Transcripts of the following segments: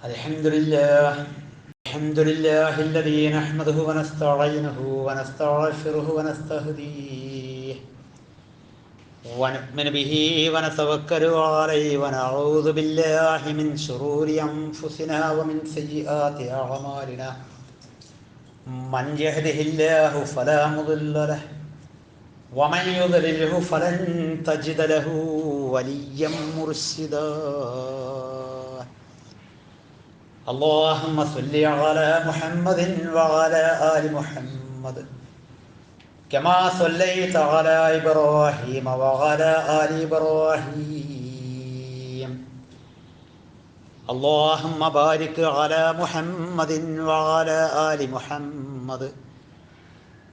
الحمد لله الذي نحمده ونستعينه ونستغفره ونستهديه ونؤمن به ونتوكل عليه ونعوذ بالله من شرور أنفسنا ومن سيئات أعمالنا من يهده الله فلا مضل له ومن يضلله فلن تجد له وليا مرشدا. اللهم صل على محمد وعلى آل محمد كما صليت على إبراهيم وعلى آل إبراهيم. اللهم بارك على محمد وعلى آل محمد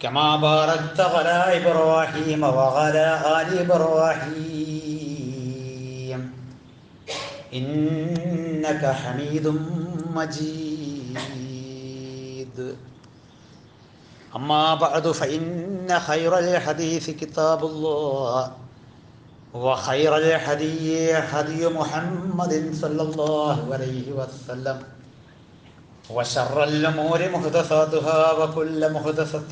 كما باركت على إبراهيم وعلى آل إبراهيم إنك حميد مجيد. أما بعد فإن خير الحديث كتاب الله وخير الهدي هدي محمد صلى الله عليه وسلم وشر الأمور محدثاتها وكل محدثة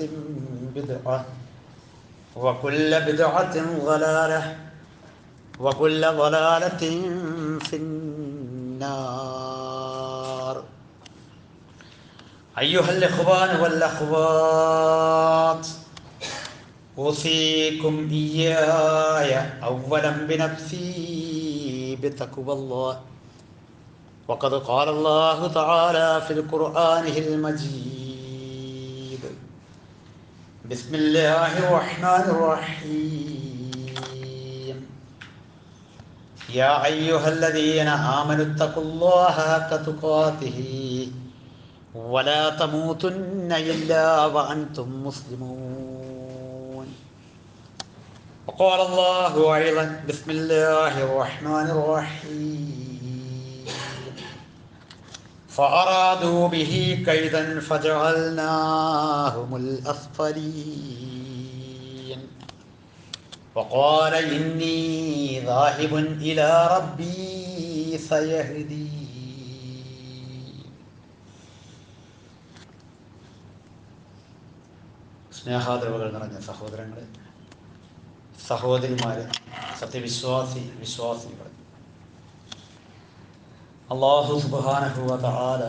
بدعة وكل بدعة ضلالة وكل ضلالة في النار. أيها الإخوان والأخوات، أوصيكم إياي أولا بنفسي بتقوى الله. وقد قال الله تعالى في القرآن المجيد: بسم الله الرحمن الرحيم. يا أيها الذين آمنوا اتقوا الله حق تقاته ولا تموتن إلا وأنتم مسلمون. وقال الله أيضا: بسم الله الرحمن الرحيم. فأرادوا به كيدا فجعلناهم الأسفلين. وقال إني ذاهب إلى ربي سيهدين. സ്നേഹാദരവുകൾ നിറഞ്ഞ സഹോദരങ്ങളെ, സഹോദരിമാരെ, വിശ്വാസികളെ, അല്ലാഹു സുബ്ഹാനഹു വ തആല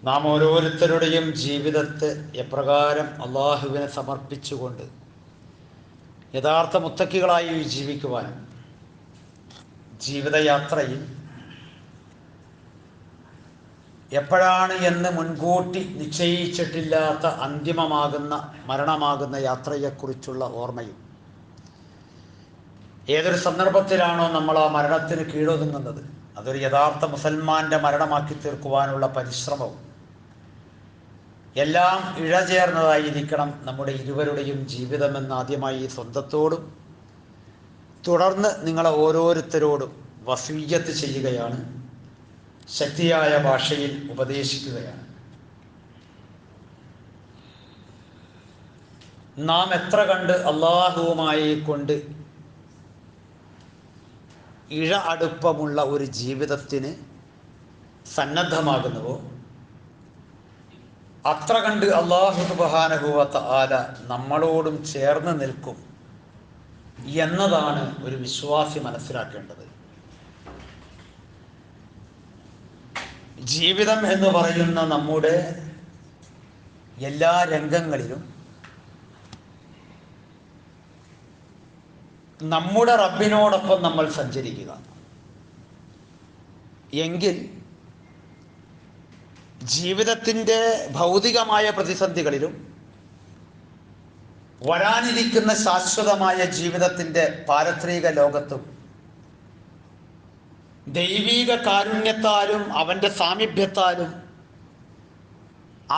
നാം ഓരോരുത്തരുടെയും ജീവിതത്തെ എപ്രകാരം അള്ളാഹുവിനെ സമർപ്പിച്ചുകൊണ്ട് യഥാർത്ഥ മുത്തക്കികളായി ജീവിക്കുവാനും ജീവിതയാത്രയിൽ എപ്പോഴാണ് എന്ന് മുൻകൂട്ടി നിശ്ചയിച്ചിട്ടില്ലാത്ത അന്തിമമാകുന്ന മരണമാകുന്ന യാത്രയെക്കുറിച്ചുള്ള ഓർമ്മയും, ഏതൊരു സന്ദർഭത്തിലാണോ നമ്മൾ ആ മരണത്തിന് കീഴൊതുങ്ങുന്നത് അതൊരു യഥാർത്ഥ മുസൽമാന്റെ മരണമാക്കി തീർക്കുവാനുള്ള പരിശ്രമവും എല്ലാം ഇഴചേർന്നതായിരിക്കണം നമ്മുടെ ഇരുവരുടെയും ജീവിതമെന്ന് ആദ്യമായി സ്വന്തത്തോടും തുടർന്ന് നിങ്ങളെ ഓരോരുത്തരോടും വസിയ്യത്ത് ചെയ്യുകയാണ്, ശക്തിയായ ഭാഷയിൽ ഉപദേശിക്കുകയാണ്. നാം എത്ര കണ്ട് അള്ളാഹുവുമായി കൊണ്ട് ഇഴ അടുപ്പമുള്ള ഒരു ജീവിതത്തിന് സന്നദ്ധമാകുന്നുവോ അത്ര കണ്ട് അല്ലാഹു സുബ്ഹാനഹു വ തആല നമ്മളോടും ചേർന്ന് നിൽക്കും എന്നതാണ് ഒരു വിശ്വാസി മനസ്സിലാക്കേണ്ടത്. ജീവിതം എന്ന് പറയുന്ന നമ്മുടെ എല്ലാ രംഗങ്ങളിലും നമ്മുടെ റബ്ബിനോടൊപ്പം നമ്മൾ സഞ്ചരിക്കുക എങ്കിൽ ജീവിതത്തിൻ്റെ ഭൗതികമായ പ്രതിസന്ധികളിലും വരാനിരിക്കുന്ന ശാശ്വതമായ ജീവിതത്തിൻ്റെ പാരത്രിക ലോകത്തും ദൈവീക കാരുണ്യത്താലും അവൻ്റെ സാമീപ്യത്താലും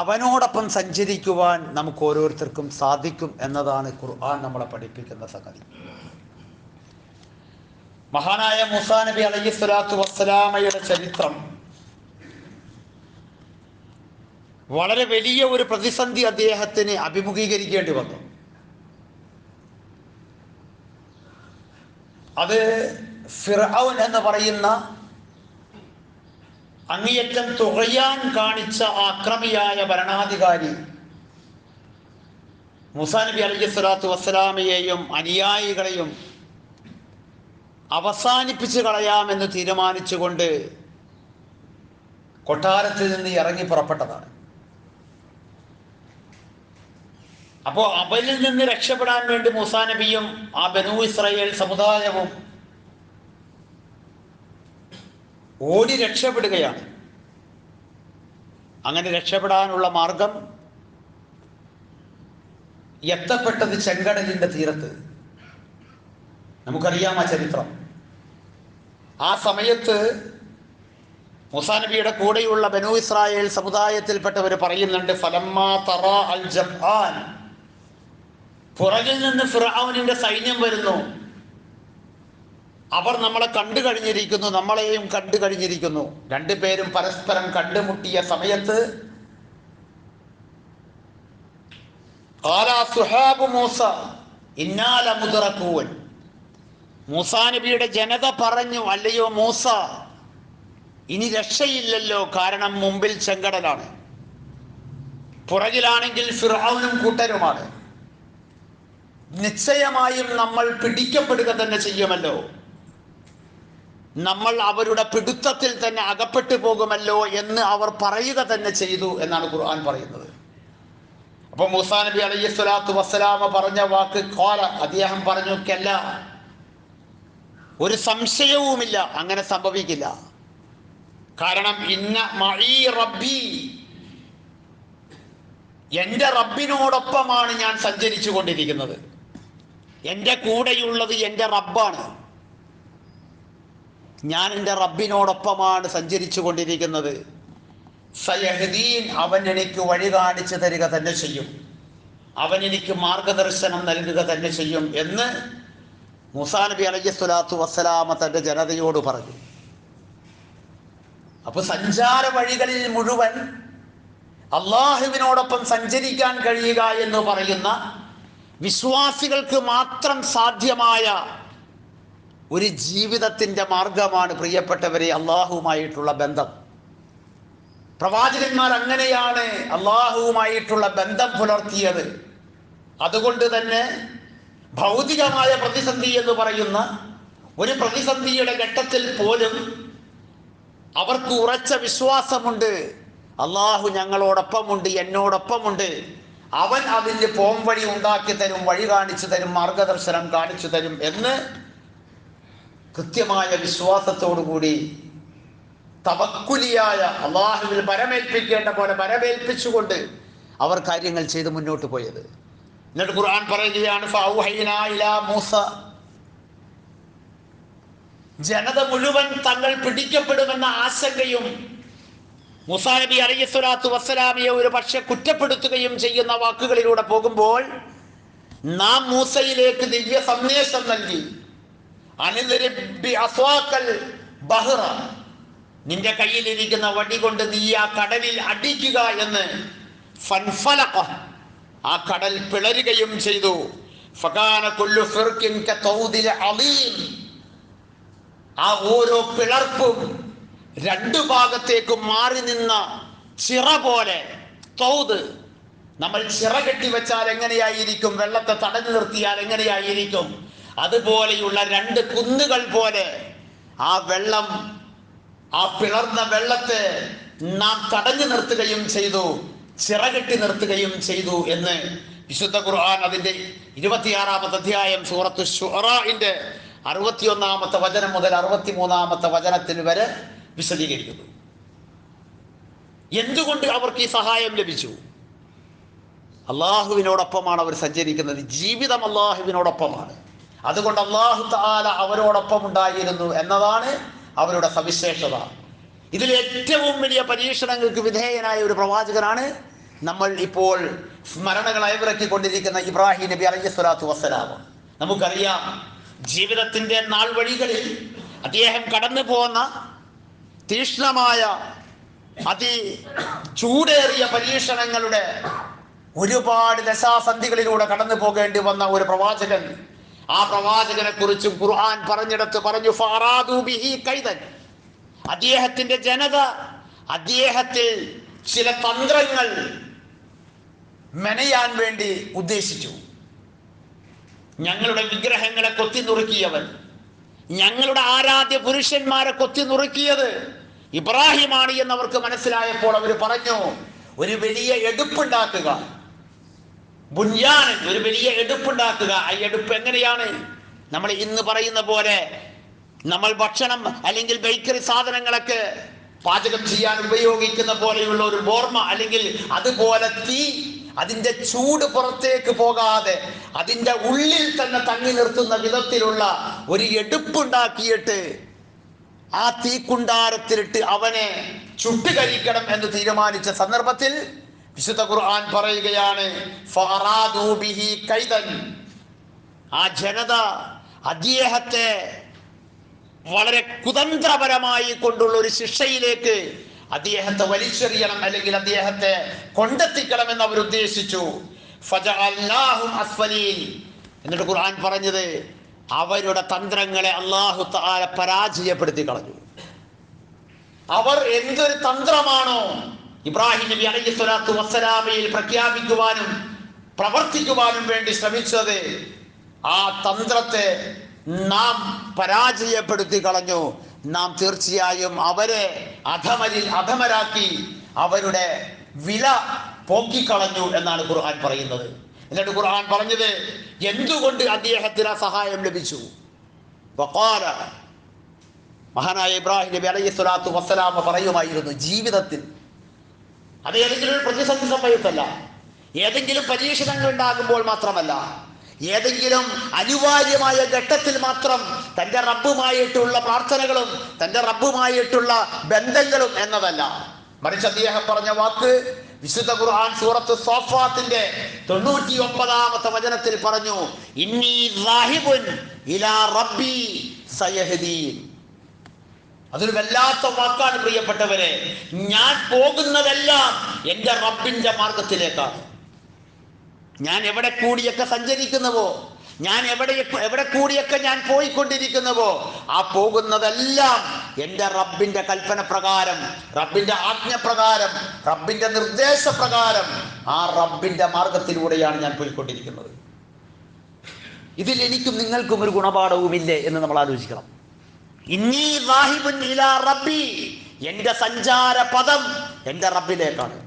അവനോടൊപ്പം സഞ്ചരിക്കുവാൻ നമുക്ക് ഓരോരുത്തർക്കും സാധിക്കും എന്നതാണ് ഖുർആൻ നമ്മളെ പഠിപ്പിക്കുന്ന സംഗതി. മഹാനായ മൂസാ നബി അലൈഹിസ്സലാത്തു വസ്സലാമയുടെ ചരിത്രം വളരെ വലിയ ഒരു പ്രതിസന്ധി അദ്ദേഹത്തിന് അഭിമുഖീകരിക്കേണ്ടി വന്നു. അത് ഫിർഔൻ എന്ന് പറയുന്ന അങ്ങേയറ്റം തുകയാൻ കാണിച്ച ആക്രമിയായ ഭരണാധികാരി മൂസാ നബി അലൈഹി സ്വലാത്തു വസ്സലാമയെയും അനുയായികളെയും അവസാനിപ്പിച്ച് കളയാമെന്ന് തീരുമാനിച്ചുകൊണ്ട് കൊട്ടാരത്തിൽ നിന്ന് ഇറങ്ങി പുറപ്പെട്ടതാണ്. അപ്പോൾ അവരിൽ നിന്ന് രക്ഷപ്പെടാൻ വേണ്ടി മൂസാ നബിയും ആ ബനൂ ഇസ്രായേൽ സമുദായവും ഓടി രക്ഷപ്പെടുകയാണ്. അങ്ങനെ രക്ഷപ്പെടാനുള്ള മാർഗം എത്തപ്പെട്ടത് ചെങ്കടലിന്റെ തീരത്ത്. നമുക്കറിയാം ആ ചരിത്രം. ആ സമയത്ത് മൂസാ നബിയുടെ കൂടെയുള്ള ബനൂ ഇസ്രായേൽ സമുദായത്തിൽപ്പെട്ടവർ പറയുന്നുണ്ട്, ഫലമ്മാ തറാ അൽ ജംആൻ, പുറകിൽ നിന്ന് ഫിർഔനിന്റെ സൈന്യം വരുന്നു, അവർ നമ്മളെ കണ്ടു കഴിഞ്ഞിരിക്കുന്നു, നമ്മളെയും കണ്ടു കഴിഞ്ഞിരിക്കുന്നു. രണ്ടുപേരും പരസ്പരം കണ്ടുമുട്ടിയ സമയത്ത് മൂസാ നബിയുടെ ജനത പറഞ്ഞു, അല്ലയോ മൂസ, ഇനി രക്ഷയില്ലല്ലോ, കാരണം മുമ്പിൽ ചെങ്കടലാണ്, പുറകിലാണെങ്കിൽ ഫിർഔനും കൂട്ടരുമാണ്, നിശ്ചയമായും നമ്മൾ പിടിക്കപ്പെടുക തന്നെ ചെയ്യുമല്ലോ, നമ്മൾ അവരുടെ പിടുത്തത്തിൽ തന്നെ അകപ്പെട്ടു പോകുമല്ലോ എന്ന് അവർ പറയുക തന്നെ ചെയ്തു എന്നാണ് ഖുർആൻ പറയുന്നത്. അപ്പൊ മൂസാ നബി അലൈഹി സ്വലാത്തു വസ്സലാമ പറഞ്ഞ വാക്ക് ഖാല, അദ്ദേഹം പറഞ്ഞു, കല്ല, ഒരു സംശയവുമില്ല, അങ്ങനെ സംഭവിക്കില്ല. കാരണം ഇന്ന മഈ റബ്ബി, എൻ്റെ റബ്ബിനോടൊപ്പമാണ് ഞാൻ സഞ്ചരിച്ചു കൊണ്ടിരിക്കുന്നത്, എൻ്റെ കൂടെയുള്ളത് എൻ്റെ റബ്ബാണ്, ഞാൻ എൻ്റെ റബ്ബിനോടൊപ്പമാണ് സഞ്ചരിച്ചു കൊണ്ടിരിക്കുന്നത്. സയഹ്ദീൻ, അവൻ എനിക്ക് വഴി കാണിച്ചു തരിക തന്നെ ചെയ്യും, അവൻ എനിക്ക് മാർഗദർശനം നൽകുക തന്നെ ചെയ്യും എന്ന് മൂസാ നബി അലൈഹി സ്വലാത്തു വസ്സലാമ തൻ്റെ ജനതയോട് പറഞ്ഞു. അപ്പൊ സഞ്ചാര വഴികളിൽ മുഴുവൻ അള്ളാഹുവിനോടൊപ്പം സഞ്ചരിക്കാൻ കഴിയുക എന്ന് പറയുന്ന വിശ്വാസികൾക്ക് മാത്രം സാധ്യമായ ഒരു ജീവിതത്തിൻ്റെ മാർഗമാണ് പ്രിയപ്പെട്ടവരെ അള്ളാഹുവുമായിട്ടുള്ള ബന്ധം. പ്രവാചകന്മാർ അങ്ങനെയാണ് അള്ളാഹുവുമായിട്ടുള്ള ബന്ധം പുലർത്തിയത്. അതുകൊണ്ട് തന്നെ ഭൗതികമായ പ്രതിസന്ധി എന്ന് പറയുന്ന ഒരു പ്രതിസന്ധിയുടെ ഘട്ടത്തിൽ പോലും അവർക്ക് ഉറച്ച വിശ്വാസമുണ്ട്, അള്ളാഹു ഞങ്ങളോടൊപ്പമുണ്ട്, എന്നോടൊപ്പമുണ്ട്, അവൻ അതിൻ്റെ പോംവഴി ഉണ്ടാക്കി തരും, വഴി കാണിച്ചു തരും, മാർഗദർശനം കാണിച്ചു തരും എന്ന് കൃത്യമായ വിശ്വാസത്തോടുകൂടി തവക്കുലിയായ അള്ളാഹുവിൽ പരമേൽപ്പിക്കേണ്ട പോലെ പരമേൽപ്പിച്ചുകൊണ്ട് അവർ കാര്യങ്ങൾ ചെയ്ത് മുന്നോട്ട് പോയത്. എന്നിട്ട് ഖുർആൻ പറയുകയാണ്, ഫൗഹൈനാ ഇലാ മൂസ, ജനത മുഴുവൻ തങ്ങൾ പിടിക്കപ്പെടുമെന്ന ആശങ്കയും മൂസാ നബി അലൈഹി സ്വലാത്തു വസ്സലാമിയെ ഒരു പക്ഷെ കുറ്റപ്പെടുത്തുകയും ചെയ്യുന്ന വാക്കുകളിലൂടെ പോകുമ്പോൾ നാം മൂസയിലേക്ക് ദിവ്യ സന്ദേശം നൽകി, ബഹ്റ, നിന്റെ കയ്യിലിരിക്കുന്ന വടി കൊണ്ട് നീ ആ കടലിൽ അടിക്കുക എന്ന്. ഫൻഫലഖ, ആ കടൽ പിളരുകയും ചെയ്തു. ഫകാന കുല്ലു ഫിർഖിൻ കതൗദിൽ അളീം, ആ ഓരോ പിളർപ്പും രണ്ടു ഭാഗത്തേക്കും മാറി നിന്ന ചിറ പോലെ. തൗദ്, നമ്മൾ ചിറ കെട്ടി വെച്ചാൽ എങ്ങനെയായിരിക്കും, വെള്ളത്തെ തടഞ്ഞു നിർത്തിയാൽ എങ്ങനെയായിരിക്കും, അതുപോലെയുള്ള രണ്ട് കുന്നുകൾ പോലെ ആ വെള്ളം, ആ പിളർന്ന വെള്ളത്തെ നാം തടഞ്ഞു നിർത്തുകയും ചെയ്തു, ചിറകെട്ടി നിർത്തുകയും ചെയ്തു എന്ന് വിശുദ്ധ ഖുർആൻ അതിൻ്റെ 26-ാമത്തെ അധ്യായം സൂറത്തു ശുഅറാഇന്റെ 61-ാമത്തെ വചനം മുതൽ 63-ാമത്തെ വചനത്തിൽ വരെ വിശദീകരിക്കുന്നു. എന്തുകൊണ്ട് അവർക്ക് ഈ സഹായം ലഭിച്ചു? അള്ളാഹുവിനോടൊപ്പമാണ് അവർ സഞ്ചരിക്കുന്നത്, ജീവിതം അള്ളാഹുവിനോടൊപ്പമാണ്. അതുകൊണ്ട് അല്ലാഹു തആല അവരോടൊപ്പം ഉണ്ടായിരുന്നു എന്നതാണ് അവരുടെ സവിശേഷത. ഇതിൽ ഏറ്റവും വലിയ പരീക്ഷണങ്ങൾക്ക് വിധേയനായ ഒരു പ്രവാചകനാണ് നമ്മൾ ഇപ്പോൾ സ്മരണകൾ അയവിറക്കിക്കൊണ്ടിരിക്കുന്ന ഇബ്രാഹിം നബി അലൈഹി സ്വലാത്തു വസ്സലാം. നമുക്കറിയാം, ജീവിതത്തിൻ്റെ നാൾ വഴികളിൽ അദ്ദേഹം കടന്നു പോകുന്ന തീക്ഷ്ണമായ ചൂടേറിയ പരീക്ഷണങ്ങളുടെ ഒരുപാട് ദശാസന്ധികളിലൂടെ കടന്നു പോകേണ്ടി വന്ന ഒരു പ്രവാചകൻ. ആ പ്രവാചകനെ കുറിച്ചും ഖുർആൻ പറഞ്ഞിടത്ത് പറഞ്ഞു, ഫഅറാദു ബിഹി കൈദൻ, അദ്ദേഹത്തിന്റെ ജനത അദ്ദേഹത്തിൽ ചില തന്ത്രങ്ങൾ മെനയാൻ വേണ്ടി ഉദ്ദേശിച്ചു. ഞങ്ങളുടെ വിഗ്രഹങ്ങളെ കൊത്തി നുറുക്കിയവൻ, ഞങ്ങളുടെ ആരാധ്യ പുരുഷന്മാരെ കൊത്തി നുറുക്കിയത് ഇബ്രാഹിമാണ് എന്നവർക്ക് മനസ്സിലായപ്പോൾ അവർ പറഞ്ഞു, ഒരു വലിയ എടുപ്പുണ്ടാക്കുക, ബുൻയാൻ, ഒരു വലിയ എടുപ്പുണ്ടാക്കുക. ആ എടുപ്പ് എങ്ങനെയാണ്? നമ്മൾ ഇന്ന് പറയുന്ന പോലെ നമ്മൾ ഭക്ഷണം അല്ലെങ്കിൽ ബേക്കറി സാധനങ്ങളൊക്കെ പാചകം ചെയ്യാൻ ഉപയോഗിക്കുന്ന പോലെയുള്ള ഒരു ബോർമ, അല്ലെങ്കിൽ അതുപോലെ തീ, അതിൻ്റെ ചൂട് പുറത്തേക്ക് പോകാതെ അതിൻ്റെ ഉള്ളിൽ തന്നെ തങ്ങി നിർത്തുന്ന വിധത്തിലുള്ള ഒരു എടുപ്പുണ്ടാക്കിയിട്ട് ആ തീക്കുണ്ടാരത്തിലിട്ട് അവനെ ചുട്ടുകരിക്കണം എന്ന് തീരുമാനിച്ച സന്ദർഭത്തിൽ വിശുദ്ധ ഖുർആൻ പറയുകയാണ്, ഫഅറാദൂ ബിഹി കൈദൻ. ആ ജനത അദ്ദേഹത്തെ വളരെ കുതന്ത്രപരമായി കൊണ്ടുള്ള ഒരു ശിക്ഷയിലേക്ക് അദ്ദേഹത്തെ വലിച്ചെറിയണം, അല്ലെങ്കിൽ അദ്ദേഹത്തെ കൊണ്ടെത്തിക്കണം എന്ന് അവർ ഉദ്ദേശിച്ചു. ഫജഅൽനാഹും അസ്ഫലീൻ. എന്നിട്ട് ഖുർആൻ പറഞ്ഞത്, അവരുടെ തന്ത്രങ്ങളെ അല്ലാഹു തആല പരാജയപ്പെടുത്തി കളഞ്ഞു. അവർ എന്തൊരു തന്ത്രമാണോ ഇബ്രാഹിം നബി അലൈഹി സ്വലാത്തു വസ്സലാമയിൽ പ്രഖ്യാപിക്കുവാനും പ്രവർത്തിക്കുവാനും വേണ്ടി ശ്രമിച്ചത്, ആ തന്ത്രത്തെ നാം പരാജയപ്പെടുത്തി കളഞ്ഞു. നാം തീർച്ചയായും അവരെ അധമരാക്കി അവരുടെ വില പോക്കിക്കളഞ്ഞു എന്നാണ് ഖുർആൻ പറയുന്നത്. എന്നിട്ട് ഖുർആൻ പറഞ്ഞത്, എന്തുകൊണ്ട് അദ്ദേഹത്തിന് ആ സഹായം ലഭിച്ചു? വഖാല, മഹാനായ ഇബ്രാഹിം നബി അലൈഹി സ്വലാത്തു വസ്സലാമ പറയുമായിരുന്നു, ജീവിതത്തിൽ അത് ഏതെങ്കിലും ഒരു പ്രതിസന്ധി സമയത്തല്ല, ഏതെങ്കിലും പരീക്ഷണങ്ങൾ ഉണ്ടാകുമ്പോൾ മാത്രമല്ല, ഏതെങ്കിലും അനിവാര്യമായ ഘട്ടത്തിൽ മാത്രം തൻ്റെ റബ്ബുമായിട്ടുള്ള പ്രാർത്ഥനകളും തൻ്റെ റബ്ബുമായിട്ടുള്ള ബന്ധങ്ങളും എന്നതല്ല, മറിച്ച് അദ്ദേഹം പറഞ്ഞ വാക്ക് വിശുദ്ധ ഖുർആൻ സൂറത്ത് സ്വാഫാത്തിന്റെ 99-ാമത്തെ വചനത്തിൽ പറഞ്ഞു, ഇന്നി ളാഹിബുൻ ഇലാ റബ്ബി സയഹ്ദീൻ. അതൊരു വല്ലാത്ത വാക്കാണ് പ്രിയപ്പെട്ടവരെ. ഞാൻ പോകുന്നതെല്ലാം എൻ്റെ റബ്ബിന്റെ മാർഗത്തിലേക്കാണ്. ഞാൻ എവിടെ കൂടിയൊക്കെ സഞ്ചരിക്കുന്നുവോ, ഞാൻ എവിടെ കൂടിയൊക്കെ ഞാൻ പോയിക്കൊണ്ടിരിക്കുന്നുവോ, ആ പോകുന്നതെല്ലാം എൻ്റെ റബ്ബിന്റെ കൽപ്പന പ്രകാരം, റബ്ബിന്റെ ആജ്ഞപ്രകാരം, റബ്ബിന്റെ നിർദ്ദേശപ്രകാരം, ആ റബ്ബിന്റെ മാർഗത്തിലൂടെയാണ് ഞാൻ പോയിക്കൊണ്ടിരിക്കുന്നത്. ഇതിൽ എനിക്കും നിങ്ങൾക്കും ഒരു ഗുണപാഠവുമില്ലേ എന്ന് നമ്മൾ ആലോചിക്കണം. ഇന്നി ളാഹിബുൻ ഇലാ റബ്ബി, എൻ്റെ സഞ്ചാര പദം എൻ്റെ റബ്ബിലേക്കാണ്.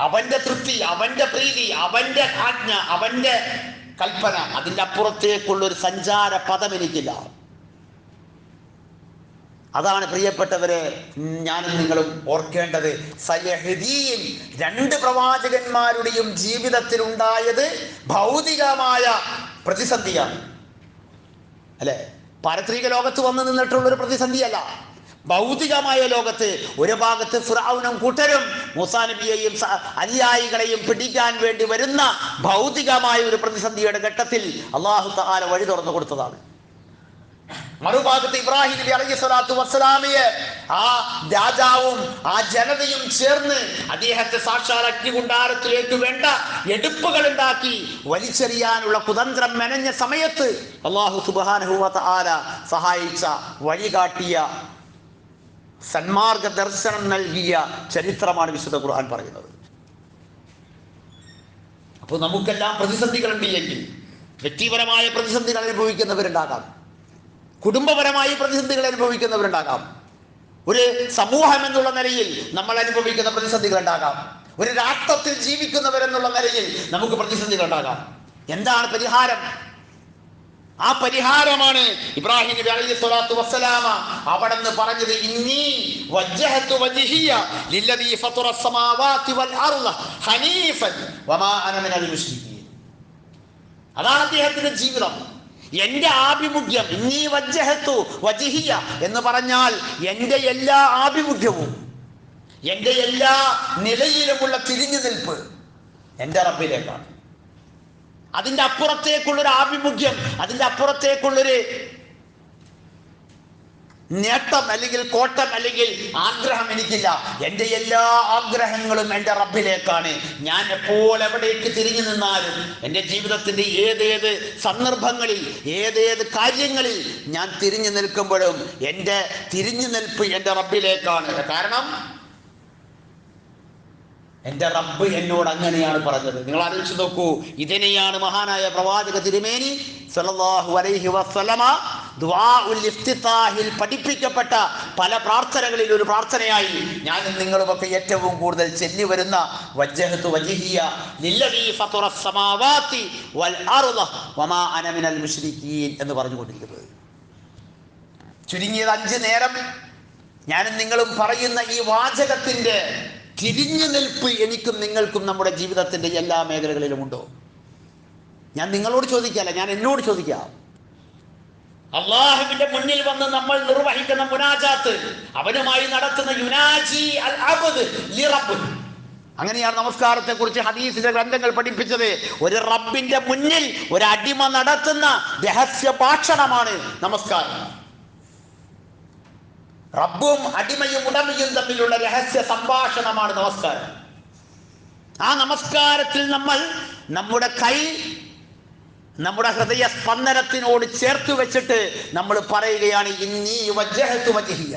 അവന്റെ തൃപ്തി, അവന്റെ പ്രീതി, അവന്റെ ആജ്ഞ, അവന്റെ കൽപ്പന, അതിൻ്റെ അപ്പുറത്തേക്കുള്ള ഒരു സഞ്ചാര പദം എനിക്കില്ല. അതാണ് പ്രിയപ്പെട്ടവരെ ഞാനും നിങ്ങളും ഓർക്കേണ്ടത്. സയഹ്ദീൻ, രണ്ട് പ്രവാചകന്മാരുടെയും ജീവിതത്തിൽ ഉണ്ടായത് ഭൗതികമായ പ്രതിസന്ധിയാണ്, അല്ലെ? പാരത്രിക ലോകത്ത് വന്നു നിന്നിട്ടുള്ളൊരു പ്രതിസന്ധിയല്ല. ഭൗതികമായ ലോകത്ത് ഒരു ഭാഗത്ത് ഫിർഔനും കൂട്ടരും മൂസാ നബിയെയും അനുയായികളെയും പിടിക്കാൻ വേണ്ടി വരുന്ന ഭൗതികമായ ഒരു പ്രതിസന്ധിയുടെ ഘട്ടത്തിൽ അല്ലാഹു തആല വഴി തുറന്നു കൊടുത്തതാണ്. മറുഭാഗത്ത് ഇബ്രാഹിം നബി അലൈഹി സ്വലാത്തു വസ്സലാമയെ ആ രാജാവും ആ ജനതയും ചേർന്ന് അദ്ദേഹത്തെ സാക്ഷാൽ അഗ്നികുണ്ഡാരത്തിലേക്ക് വേണ്ട എടുപ്പുകൾ ഉണ്ടാക്കി വലിച്ചെറിയാനുള്ള കുതന്ത്രം മെനഞ്ഞ സമയത്ത് അല്ലാഹു സുബ്ഹാനഹു വ തആല സഹായിച്ച, വഴികാട്ടിയ, സന്മാർഗ ദർശനം നൽകിയ ചരിത്രമാണ് വിശുദ്ധ ഖുർആൻ പറയുന്നത്. അപ്പോൾ നമുക്കെല്ലാം പ്രതിസന്ധികളുണ്ട് എങ്കിൽ, വ്യക്തിപരമായ പ്രതിസന്ധികൾ അനുഭവിക്കുന്നവരുണ്ടാകാം, കുടുംബപരമായി പ്രതിസന്ധികൾ അനുഭവിക്കുന്നവരുണ്ടാകാം, ഒരു സമൂഹം എന്നുള്ള നിലയിൽ നമ്മൾ അനുഭവിക്കുന്ന പ്രതിസന്ധികൾ ഉണ്ടാകാം, ഒരു രാഷ്ട്രത്തിൽ ജീവിക്കുന്നവരെന്നുള്ള നിലയിൽ നമുക്ക് പ്രതിസന്ധികൾ ഉണ്ടാകാം. എന്താണ് പരിഹാരം? ആ പരിഹാരമാണ് ഇബ്രാഹിം നബി അലൈഹി സ്വലാത്തു വസ്സലാമ അവിടെന്ന് പറഞ്ഞത്, ഇന്നി വജ്ജഹതു വജ്ഹിയ ലില്ലദീ ഫതറ അസ്സമാവാതി വൽ അർള ഹനീഫൻ വമാ അന മിനൽ മുശ്രികീൻ. അതാണ് അദ്ദേഹത്തിന്റെ ജീവിതം. എൻ്റെ ആഭിമുഖ്യം, ഇന്നി വജ്ജഹതു വജ്ഹിയ എന്ന് പറഞ്ഞാൽ എൻ്റെ എല്ലാ ആഭിമുഖ്യവും, എൻ്റെ എല്ലാ നിലയിലുമുള്ള തിരിഞ്ഞു നിൽപ്പ് എൻ്റെ റബ്ബിലേക്കാണ്. അതിൻ്റെ അപ്പുറത്തേക്കുള്ളൊരു ആഭിമുഖ്യം, അതിൻ്റെ അപ്പുറത്തേക്കുള്ളൊരു നേട്ടം അല്ലെങ്കിൽ കോട്ടം അല്ലെങ്കിൽ ആഗ്രഹം എനിക്കില്ല. എൻ്റെ എല്ലാ ആഗ്രഹങ്ങളും എൻ്റെ റബ്ബിലേക്കാണ്. ഞാൻ എപ്പോൾ എവിടേക്ക് തിരിഞ്ഞു നിന്നാലും, എൻ്റെ ജീവിതത്തിൻ്റെ ഏതേത് സന്ദർഭങ്ങളിൽ ഏതേത് കാര്യങ്ങളിൽ ഞാൻ തിരിഞ്ഞു നിൽക്കുമ്പോഴും എൻ്റെ തിരിഞ്ഞു നിൽപ്പ് എൻ്റെ റബ്ബിലേക്കാണ്. കാരണം എൻ്റെ റബ്ബ് എന്നോട് അങ്ങനെയാണ് പറഞ്ഞത്. നിങ്ങൾ ആലോചിച്ച് നോക്കൂ. ഇതിനെയാണ് മഹാനായ പ്രവാചക തിരുമേനി സല്ലല്ലാഹു അലൈഹി വസല്ലമ ദുആഉൽ ഇഫ്തിതാഹിൽ പഠിപ്പിക്കപ്പെട്ട പല പ്രാർത്ഥനകളിൽ ഒരു പ്രാർത്ഥനയായി ഞാനും നിങ്ങളുമൊക്കെ ഏറ്റവും കൂടുതൽ ചൊല്ലി വരുന്ന വജ്ജഹതു വജ്ഹിയ ലില്ലദീ ഫതറസ് സമാവാതി വൽ അർള വമാ അന മിനൽ മുശ്രികീൻ എന്ന് പറഞ്ഞുകൊണ്ടിരിക്കുന്നത്. ചുരുങ്ങിയത് 5 നേരം ഞാനും നിങ്ങളും പറയുന്ന ഈ വാചകത്തിന്റെ തിരിഞ്ഞു നിൽപ്പ് എനിക്കും നിങ്ങൾക്കും നമ്മുടെ ജീവിതത്തിന്റെ എല്ലാ മേഖലകളിലും ഉണ്ടോ? ഞാൻ നിങ്ങളോട് ചോദിക്കല്ല, ഞാൻ എന്നോട് ചോദിക്കാം. അള്ളാഹുവിന്റെ മുന്നിൽ വന്ന് നമ്മൾ നിർവഹിക്കുന്ന മുനാജാത്ത്, അവനുമായി നടത്തുന്ന യുനാജി അൽ അബ്ദ് ലി റബ്ബ്, അങ്ങനെയാണ് നമസ്കാരത്തെ കുറിച്ച് ഹദീസിന്റെ ഗ്രന്ഥങ്ങൾ പഠിപ്പിച്ചത്. ഒരു റബ്ബിന്റെ മുന്നിൽ ഒരു അടിമ നടത്തുന്ന രഹസ്യ ഭാഷണമാണ് നമസ്കാരം. റബ്ബും അടിമയും ഉടമയും തമ്മിലുള്ള രഹസ്യ സംഭാഷണമാണ് നമസ്കാരം. ആ നമസ്കാരത്തിൽ നമ്മൾ നമ്മുടെ കൈ നമ്മുടെ ഹൃദയ സ്പന്ദനത്തിനോട് ചേർത്ത് വെച്ചിട്ട് നമ്മൾ പറയുകയാണ് ഇന്നി വജ്ജഹതു വജ്ഹിയ.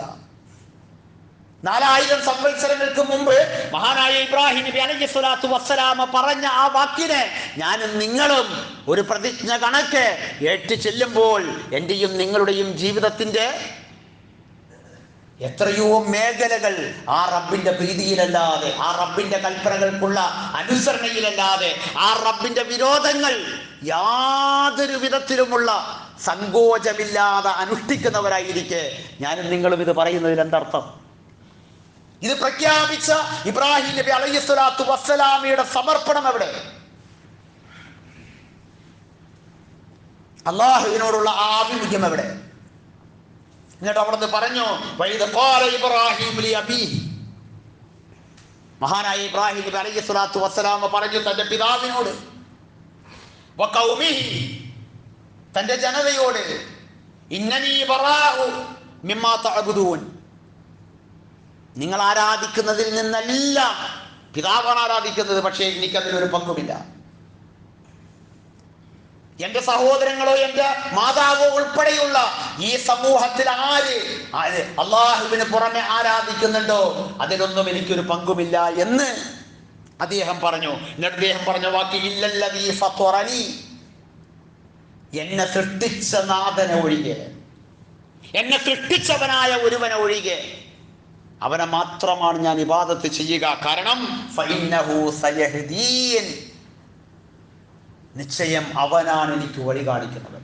4000 സംവത്സരങ്ങൾക്ക് മുമ്പ് മഹാനായ ഇബ്രാഹിം നബി അലൈഹി സ്വലാത്തു വസ്സലാമ പറഞ്ഞ ആ വാക്കിനെ ഞാനും നിങ്ങളും ഒരു പ്രതിജ്ഞ കണക്ക് ഏറ്റു ചെല്ലുമ്പോൾ എന്റെയും നിങ്ങളുടെയും ജീവിതത്തിന്റെ എത്രയോ മേഖലകൾ ആ റബ്ബിന്റെ പ്രീതിയിലല്ലാതെ, ആ റബ്ബിന്റെ കൽപ്പനകൾക്കുള്ള അനുസരണയിലല്ലാതെ, ആ റബ്ബിന്റെ വിരോധങ്ങൾ യാതൊരു വിധത്തിലുമുള്ള സങ്കോചമില്ലാതെ അനുഷ്ഠിക്കുന്നവരായിരിക്കെ ഞാനും നിങ്ങളും ഇത് പറയുന്നതിൽ എന്തർത്ഥം? ഇത് പ്രഖ്യാപിച്ച ഇബ്രാഹിം നബി അലൈഹി സ്വലാത്തു വസ്സലാമയുടെ സമർപ്പണം എവിടെ? അള്ളാഹുവിനോടുള്ള ആഭിമുഖ്യം എവിടെ? എന്നിട്ട് അവിടുന്ന് പറഞ്ഞു മഹാനായ ഇബ്രാഹിം നബി അലൈഹി സ്വലാത്തു വസ്സലാമ പറഞ്ഞു തന്റെ പിതാവിനോട്, തന്റെ ജനതയോട്, ഇന്നനീ ബറാഉ മിമ്മാ തഅബുദൂൻ, നിങ്ങൾ ആരാധിക്കുന്നതിൽ നിന്നെല്ലാം പിതാവാണ് ആരാധിക്കുന്നത്, പക്ഷേ എനിക്കതിലൊരു പങ്കുമില്ല. എന്റെ സഹോദരങ്ങളോ എന്റെ മാതാവോ ഉൾപ്പെടെയുള്ള ഈ സമൂഹത്തിൽ ആര് അള്ളാഹുവിന് പുറമെ ആരാധിക്കുന്നുണ്ടോ അതിലൊന്നും എനിക്കൊരു പങ്കുമില്ല എന്ന് അദ്ദേഹം പറഞ്ഞു. എന്നിട്ട് അദ്ദേഹം പറഞ്ഞ വാക്ക് ഇല്ലല്ലദീ ഫതറനി, എന്നെ സൃഷ്ടിച്ച നാഥനെ ഒഴികെ, എന്നെ സൃഷ്ടിച്ചവനായ ഒരുവനെ ഒഴികെ അവനെ മാത്രമാണ് ഞാൻ ഇബാദത്ത് ചെയ്യുക. കാരണം ഫഇന്നഹു സയഹ്ദീൻ, നിശ്ചയം അവനാണ് എനിക്ക് വഴി കാണിക്കുന്നത്.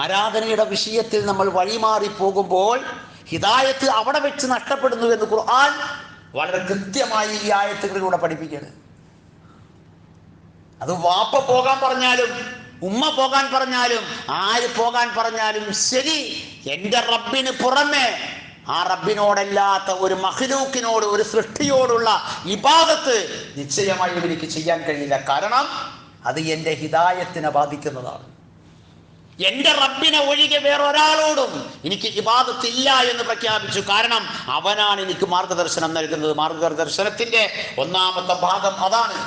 ആരാധനയുടെ വിഷയത്തിൽ നമ്മൾ വഴിമാറി പോകുമ്പോൾ ഹിദായത്ത് അവിടെ വെച്ച് നഷ്ടപ്പെടുന്നു എന്ന് ഖുർആൻ വളരെ കൃത്യമായി ഈ ആയത്തുകളിലൂടെ പഠിപ്പിക്കുകയാണ്. അത് വാപ്പ പോകാൻ പറഞ്ഞാലും ഉമ്മ പോകാൻ പറഞ്ഞാലും ആര് പോകാൻ പറഞ്ഞാലും ശരി, എൻ്റെ റബ്ബിന് പുറമെ ആ റബ്ബിനോടല്ലാത്ത ഒരു മഖ്ലൂക്കിനോട്, ഒരു സൃഷ്ടിയോടുള്ള ഇബാദത്ത് നിശ്ചയമായും എനിക്ക് ചെയ്യാൻ കഴിയില്ല. കാരണം അത് എൻ്റെ ഹിദായത്തിനെ ബാധിക്കുന്നതാണ്. എൻ്റെ റബ്ബിനെ ഒഴികെ വേറൊരാളോടും എനിക്ക് ഇബാദത്ത് ഇല്ല എന്ന് പ്രഖ്യാപിച്ചു. കാരണം അവനാണ് എനിക്ക് മാർഗദർശനം നൽകുന്നത്. മാർഗദർശനത്തിന്റെ ഒന്നാമത്തെ ഭാഗം അതാണ്.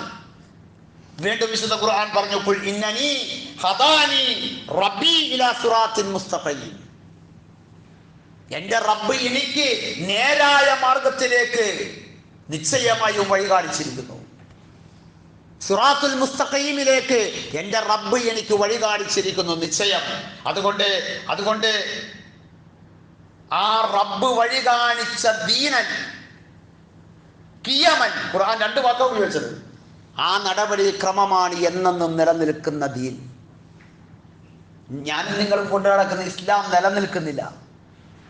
വീണ്ടും വിശുദ്ധ ഖുർആൻ പറഞ്ഞു, ഖുൽ ഇന്നനി ഹദാനി റബ്ബി ഇലാ സിറാത്തിൻ മുസ്തഖീം, എൻ്റെ റബ്ബ് എനിക്ക് നേരായ മാർഗത്തിലേക്ക് നിശ്ചയമായും വഴി കാണിച്ചിരിക്കുന്നു. സിറാത്തുൽ മുസ്തഖീമിലേക്ക് എൻ്റെ റബ്ബ് എനിക്ക് വഴി കാണിച്ചിരിക്കുന്നു, നിശ്ചയം. അതുകൊണ്ട് ആ റബ്ബ് വഴി കാണിച്ച ദീനൻ കിയമൻ, ഖുർആൻ 2 വാക്കാണ് ഉപയോഗിച്ചത്. ആ നടപടി ക്രമമാണ് എന്നെന്നും നിലനിൽക്കുന്ന ദീൻ. ഞാനും നിങ്ങളും കൊണ്ടു നടക്കുന്ന ഇസ്ലാം നിലനിൽക്കുന്നില്ല,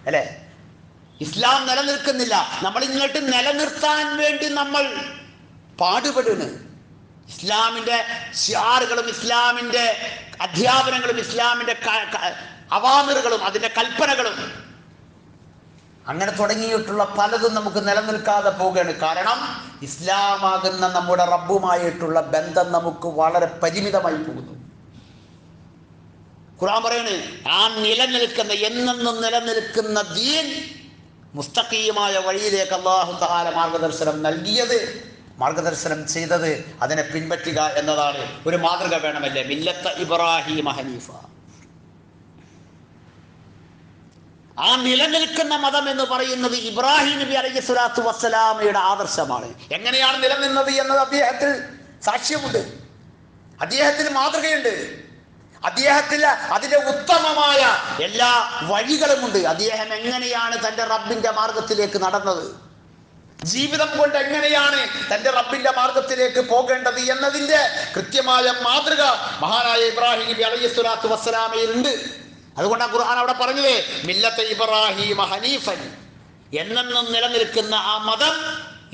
അല്ലേ? ഇസ്ലാം നിലനിൽക്കുന്നില്ല. നമ്മൾ ഇങ്ങോട്ട് നിലനിർത്താൻ വേണ്ടി നമ്മൾ പാടുപെടുന്നു. ഇസ്ലാമിന്റെ ശിആറുകളും ഇസ്ലാമിന്റെ അധ്യാപനങ്ങളും ഇസ്ലാമിന്റെ അവാമിറുകളും അതിന്റെ കൽപ്പനകളും അങ്ങനെ തുടങ്ങിയിട്ടുള്ള പലതും നമുക്ക് നിലനിൽക്കാതെ പോവുകയാണ്. കാരണം ഇസ്ലാമാകുന്ന നമ്മുടെ റബ്ബുമായിട്ടുള്ള ബന്ധം നമുക്ക് വളരെ പരിമിതമായി പോകുന്നു. ഖുർആൻ പറയാണ് ആ നിലനിൽക്കുന്ന എന്നെന്നും നിലനിൽക്കുന്ന ദീൻ മുസ്തഖീമായ വഴിയിലേക്ക് അല്ലാഹു തആല മാർഗദർശനം നൽകിയത്, മാർഗദർശനം ചെയ്തത് അതിനെ പിൻപറ്റുക എന്നതാണ്. ഒരു മാതൃക വേണമല്ലേ? മില്ലത്ത ഇബ്രാഹിം ഹനീഫ. ആ നിലനിൽക്കുന്ന മതം എന്ന് പറയുന്നത് ഇബ്രാഹിം നബി അലൈഹി സ്വലാത്തു വസ്സലാമയുടെ ആദർശമാണ്. എങ്ങനെയാണ് നിലനിന്നത് എന്നത് അദ്ദേഹത്തിൽ സാക്ഷ്യമുണ്ട്, അദ്ദേഹത്തിന് മാതൃകയുണ്ട്, അദ്ദേഹത്തിൽ അതിന്റെ ഉത്തമമായ എല്ലാ വഴികളുമുണ്ട്. അദ്ദേഹം എങ്ങനെയാണ് തൻ്റെ റബ്ബിന്റെ മാർഗത്തിലേക്ക് നടന്നത്, ജീവിതം കൊണ്ട് എങ്ങനെയാണ് തൻ്റെ റബ്ബിന്റെ മാർഗത്തിലേക്ക് പോകേണ്ടത് എന്നതിന്റെ കൃത്യമായ മാതൃക മഹാനായ ഇബ്രാഹിം നബി അലൈഹി സ്വലാത്തു വസ്സലാമയിലുണ്ട്. അതുകൊണ്ടാണ് ഖുർആൻ അവിടെ പറഞ്ഞത് മില്ലത്തെ ഇബ്രാഹിം ഹനീഫൻ, എന്നെന്നും നിലനിൽക്കുന്ന ആ മതം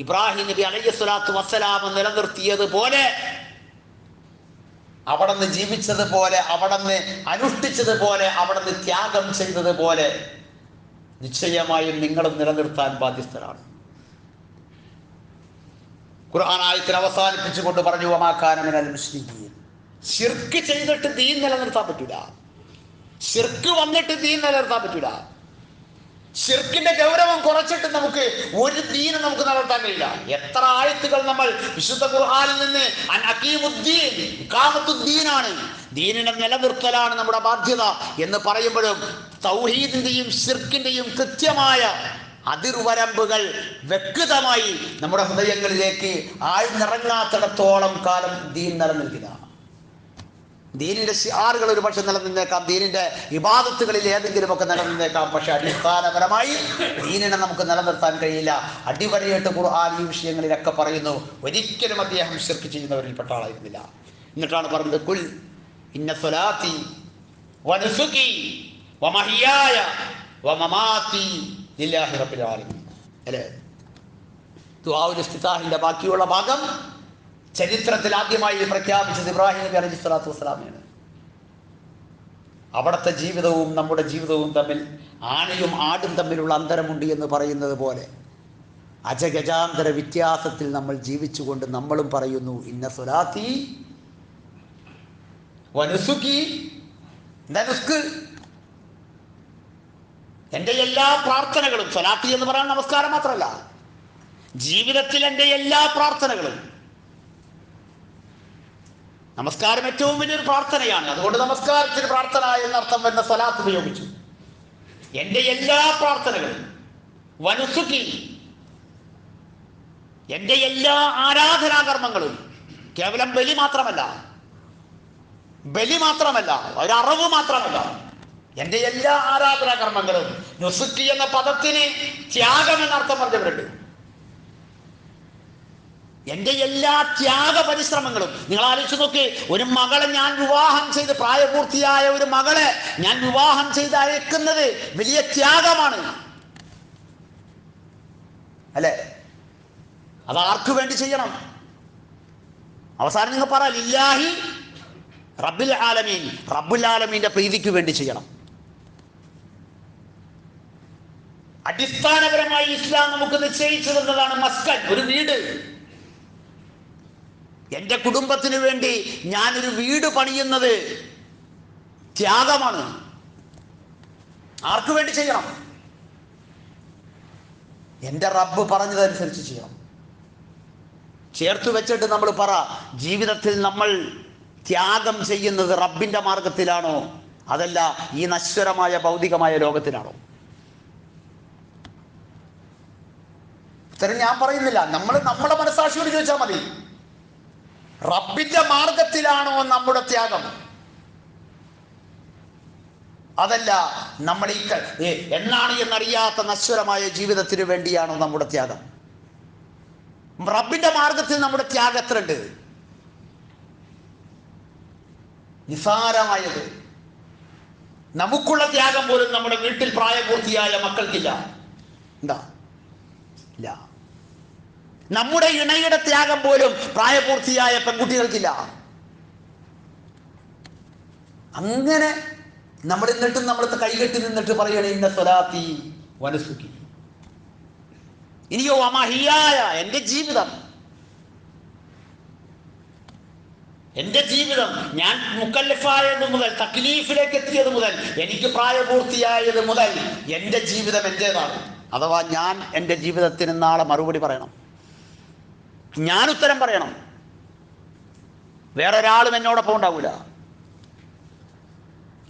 ഇബ്രാഹിം നബി അലൈഹി സ്വലാത്തു വസ്സലാം നിലനിർത്തിയതുപോലെ, അവിടുന്ന് ജീവിച്ചതുപോലെ, അവിടുന്ന് അനുഷ്ഠിച്ചതുപോലെ, അവിടുന്ന് ത്യാഗം ചെയ്തതുപോലെ നിശ്ചയമായും നിങ്ങളും നിലനിർത്താൻ ബാധ്യസ്ഥരാണ്. ഖുർആൻ ആയത്തിൽ അവസാനിപ്പിച്ചുകൊണ്ട് പറഞ്ഞു വമാ കാന മിനൽ മുശ്രികീൻ. ശിർക്ക് ചെയ്തിട്ട് ദീൻ നിലനിർത്താൻ പറ്റൂല, ശിർക്ക് വന്നിട്ട് ദീൻ നിലനിർത്താൻ പറ്റൂല. ശിർക്കിന്റെ ഗൗരവം കുറച്ചിട്ട് നമുക്ക് ഒരു ദീനും നമുക്ക് നിലനിർത്താൻ കഴിയില്ല. എത്ര ആയത്തുകൾ നമ്മൾ വിശുദ്ധ ഖുർആനിൽ നിന്ന് ഇഖാമത്തുദ്ദീനാണ്, ദീനിനെ നിലനിർത്തലാണ് നമ്മുടെ ബാധ്യത എന്ന് പറയുമ്പോഴും തൗഹീദിന്റെയും ശിർക്കിന്റെയും കൃത്യമായ അതിർവരമ്പുകൾ വ്യക്തമായി നമ്മുടെ ഹൃദയങ്ങളിലേക്ക് ആഴ്ന്നിറങ്ങാത്തിടത്തോളം കാലം ദീൻ നിലനിൽക്കുക. ദീനിന്റെ ശിആറുകൾ ഒരു പക്ഷെ നിലനിന്നേക്കാം, ദീനിന്റെ ഇബാദത്തുകളിൽ ഏതെങ്കിലുമൊക്കെ നിലനിന്നേക്കാം. പക്ഷെ അടിസ്ഥാനപരമായി ദീനിനെ നമുക്ക് നിലനിർത്താൻ കഴിയില്ല. അടിവരയിട്ട് ഖുർആൻ ഈ വിഷയങ്ങളിലൊക്കെ പറയുന്നു, ഒരിക്കലും അദ്ദേഹം ശിർക്ക് ചെയ്യുന്നവരിൽപ്പെട്ട ആളായിരുന്നില്ല. എന്നിട്ടാണ് പറഞ്ഞത് കുൽ ഇന്ന സ്വലാത്തി വനുസുകി വമഹിയായ വമമാതി ലില്ലാഹി റബ്ബിൽ ആലമീൻ. അല്ലേ? ദുആഉൽ ഇസ്തിഫ്താഹിന്റെ ബാക്കിയുള്ള ഭാഗം ചരിത്രത്തിൽ ആദ്യമായി പ്രഖ്യാപിച്ചത് ഇബ്രാഹിം നബി അലൈഹി സ്വലാത്തു വസ്സലാമയാണ്. അവിടുത്തെ ജീവിതവും നമ്മുടെ ജീവിതവും തമ്മിൽ ആനയും ആടും തമ്മിലുള്ള അന്തരമുണ്ട് എന്ന് പറയുന്നത് പോലെ അജഗജാന്തര വ്യത്യാസത്തിൽ നമ്മൾ ജീവിച്ചുകൊണ്ട് നമ്മളും പറയുന്നു ഇന്ന സ്വലാത്തി വനുസുകി. നുസ്ക്, എൻ്റെ എല്ലാ പ്രാർത്ഥനകളും, സ്വലാത്തി എന്ന് പറയാൻ നമസ്കാരം മാത്രമല്ല, ജീവിതത്തിൽ എൻ്റെ എല്ലാ പ്രാർത്ഥനകളും, നമസ്കാരം ഏറ്റവും വലിയൊരു പ്രാർത്ഥനയാണ്, അതുകൊണ്ട് നമസ്കാരത്തിന് പ്രാർത്ഥന എന്നർത്ഥം വരുന്ന സ്വലാത്ത് ഉപയോഗിച്ചു. എൻ്റെ എല്ലാ പ്രാർത്ഥനകളും, വനുസുകി, എൻ്റെ എല്ലാ ആരാധനാകർമ്മങ്ങളും, കേവലം ബലി മാത്രമല്ല, ഒരറവ് മാത്രമല്ല, എൻ്റെ എല്ലാ ആരാധനാകർമ്മങ്ങളും. നുസുക്കി എന്ന പദത്തിന് ത്യാഗം എന്നർത്ഥം പറഞ്ഞവരുണ്ട്. എൻ്റെ എല്ലാ ത്യാഗ പരിശ്രമങ്ങളും നിങ്ങൾ ആലോചിച്ച് നോക്കി. ഒരു മകളെ ഞാൻ വിവാഹം ചെയ്ത്, പ്രായപൂർത്തിയായ ഒരു മകളെ ഞാൻ വിവാഹം ചെയ്ത് അയക്കുന്നത് വലിയ ത്യാഗമാണ്, അല്ലേ? അത് ആർക്കു വേണ്ടി ചെയ്യണം? അവസാനം നിങ്ങൾ പറ ലില്ലാഹി റബ്ബിൽ ആലമീൻ, റബ്ബുൽ ആലമീന്റെ പ്രീതിക്ക് വേണ്ടി ചെയ്യണം. അടിസ്ഥാനപരമായി ഇസ്ലാം നമുക്ക് നിശ്ചയിച്ചു തന്നതാണ് മസ്കൻ, ഒരു വീട്. എൻ്റെ കുടുംബത്തിന് വേണ്ടി ഞാനൊരു വീട് പണിയുന്നത് ത്യാഗമാണ്. ആർക്കു വേണ്ടി ചെയ്യണം? എൻ്റെ റബ്ബ് പറഞ്ഞതനുസരിച്ച് ചെയ്യണം. ചേർത്ത് വെച്ചിട്ട് നമ്മൾ പറ, ജീവിതത്തിൽ നമ്മൾ ത്യാഗം ചെയ്യുന്നത് റബ്ബിന്റെ മാർഗത്തിലാണോ അതല്ല ഈ നശ്വരമായ ഭൗതികമായ ലോകത്തിലാണോ? ഉത്തരം ഞാൻ പറയുന്നില്ല, നമ്മുടെ മനസ്സാക്ഷിയോട് ചോദിച്ചാൽ മതി. റബ്ബിന്റെ മാർഗത്തിലാണോ നമ്മുടെ ത്യാഗം? അതല്ല നമ്മൾ എന്നാണ് എന്നറിയാത്ത നശ്വരമായ ജീവിതത്തിന് വേണ്ടിയാണോ നമ്മുടെ ത്യാഗം? റബ്ബിന്റെ മാർഗത്തിൽ നമ്മുടെ ത്യാഗം എത്ര ഉണ്ട്? നിസാരമായത്. നമുക്കുള്ള ത്യാഗം പോലും നമ്മുടെ വീട്ടിൽ പ്രായപൂർത്തിയായ മക്കൾക്കില്ല. എന്താ? ഇല്ല. നമ്മുടെ ഇണയുടെ ത്യാഗം പോലും പ്രായപൂർത്തിയായ പെൺകുട്ടികൾക്കില്ല. അങ്ങനെ നമ്മൾ എന്നിട്ടും നമ്മളത്തെ കൈകെട്ടി നിന്നിട്ട് പറയണേ ഇന്ന സ്വലാത്തി വനുസുകി. ഇനിയോ വമഹിയായ, എൻ്റെ ജീവിതം, എൻ്റെ ജീവിതം ഞാൻ മുക്കല്ലഫായത് മുതൽ തക്ലീഫിലേക്ക് എത്തിയത് മുതൽ എനിക്ക് പ്രായപൂർത്തിയായത് മുതൽ എൻ്റെ ജീവിതം എൻ്റേതാണ്. അഥവാ ഞാൻ എൻ്റെ ജീവിതത്തിന് നാളെ മറുപടി പറയണം, ഞാൻ ഉത്തരം പറയണം. വേറൊരാളും എന്നോടൊപ്പം ഉണ്ടാവില്ല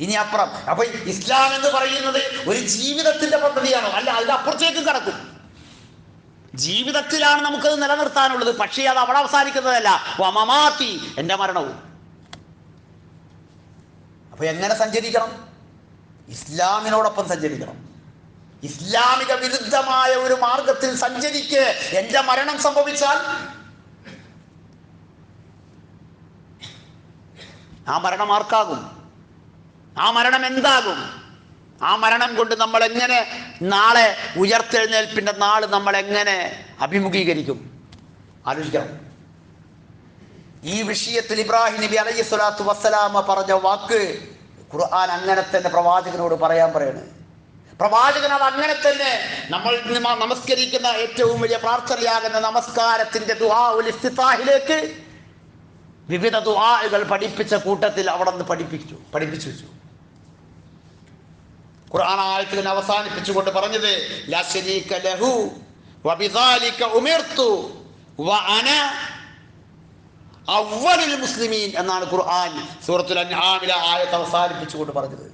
ഇനി അപ്പുറം. അപ്പൊ ഇസ്ലാം എന്ന് പറയുന്നത് ഒരു ജീവിതത്തിന്റെ പദ്ധതിയാണോ? അല്ല, അതിന്റെ അപ്പുറത്തേക്ക് കടക്കും. ജീവിതത്തിലാണ് നമുക്കത് നിലനിർത്താനുള്ളത്. പക്ഷേ അത് അവിടെ അവസാനിക്കുന്നതല്ല. വമമാതി, എൻ്റെ മരണവും. അപ്പൊ എങ്ങനെ സഞ്ചരിക്കണം? ഇസ്ലാമിനോടൊപ്പം സഞ്ചരിക്കണം. ഇസ്ലാമിക വിരുദ്ധമായ ഒരു മാർഗത്തിൽ സഞ്ചരിക്ക് എൻ്റെ മരണം സംഭവിച്ചാൽ ആ മരണം ആർക്കാകും? ആ മരണം എന്താകും? ആ മരണം കൊണ്ട് നമ്മൾ എങ്ങനെ നാളെ ഉയർത്തെഴുന്നേൽപ്പിന്റെ നാള് നമ്മൾ എങ്ങനെ അഭിമുഖീകരിക്കും? ആലോചിക്കണം. ഈ വിഷയത്തിൽ ഇബ്രാഹിം നബി അലൈഹി സ്വലാത്തു വസ്സലാമ പറഞ്ഞ വാക്ക് ഖുർആൻ അങ്ങനെ തന്നെ പ്രവാചകനോട് പറയാണ്. പ്രവാചകൻ അത് അങ്ങനെ തന്നെ നമ്മൾ നമസ്കരിക്കുന്ന ഏറ്റവും വലിയ പ്രാർത്ഥനയാകുന്ന നമസ്കാരത്തിന്റെ ദുആഉൽ ഇഫ്തിതാഹിലേക്ക് വിവിധ ദുആകൾ പഠിപ്പിച്ച കൂട്ടത്തിൽ അവിടെ നിന്ന് പഠിപ്പിച്ചു വെച്ചു. ഖുർആൻ ആയത്തിനെ അവസാനിപ്പിച്ചുകൊണ്ട് പറഞ്ഞത് ലാ ശരീക ലഹു വബിദാലിക ഉമിർതു വഅന അവ്വലുൽ മുസ്ലിമീൻ എന്നാണ് ഖുർആൻ സൂറത്തുൽ അൻആമിലെ ആയത്ത് അവസാനിപ്പിച്ചുകൊണ്ട് പറഞ്ഞത്.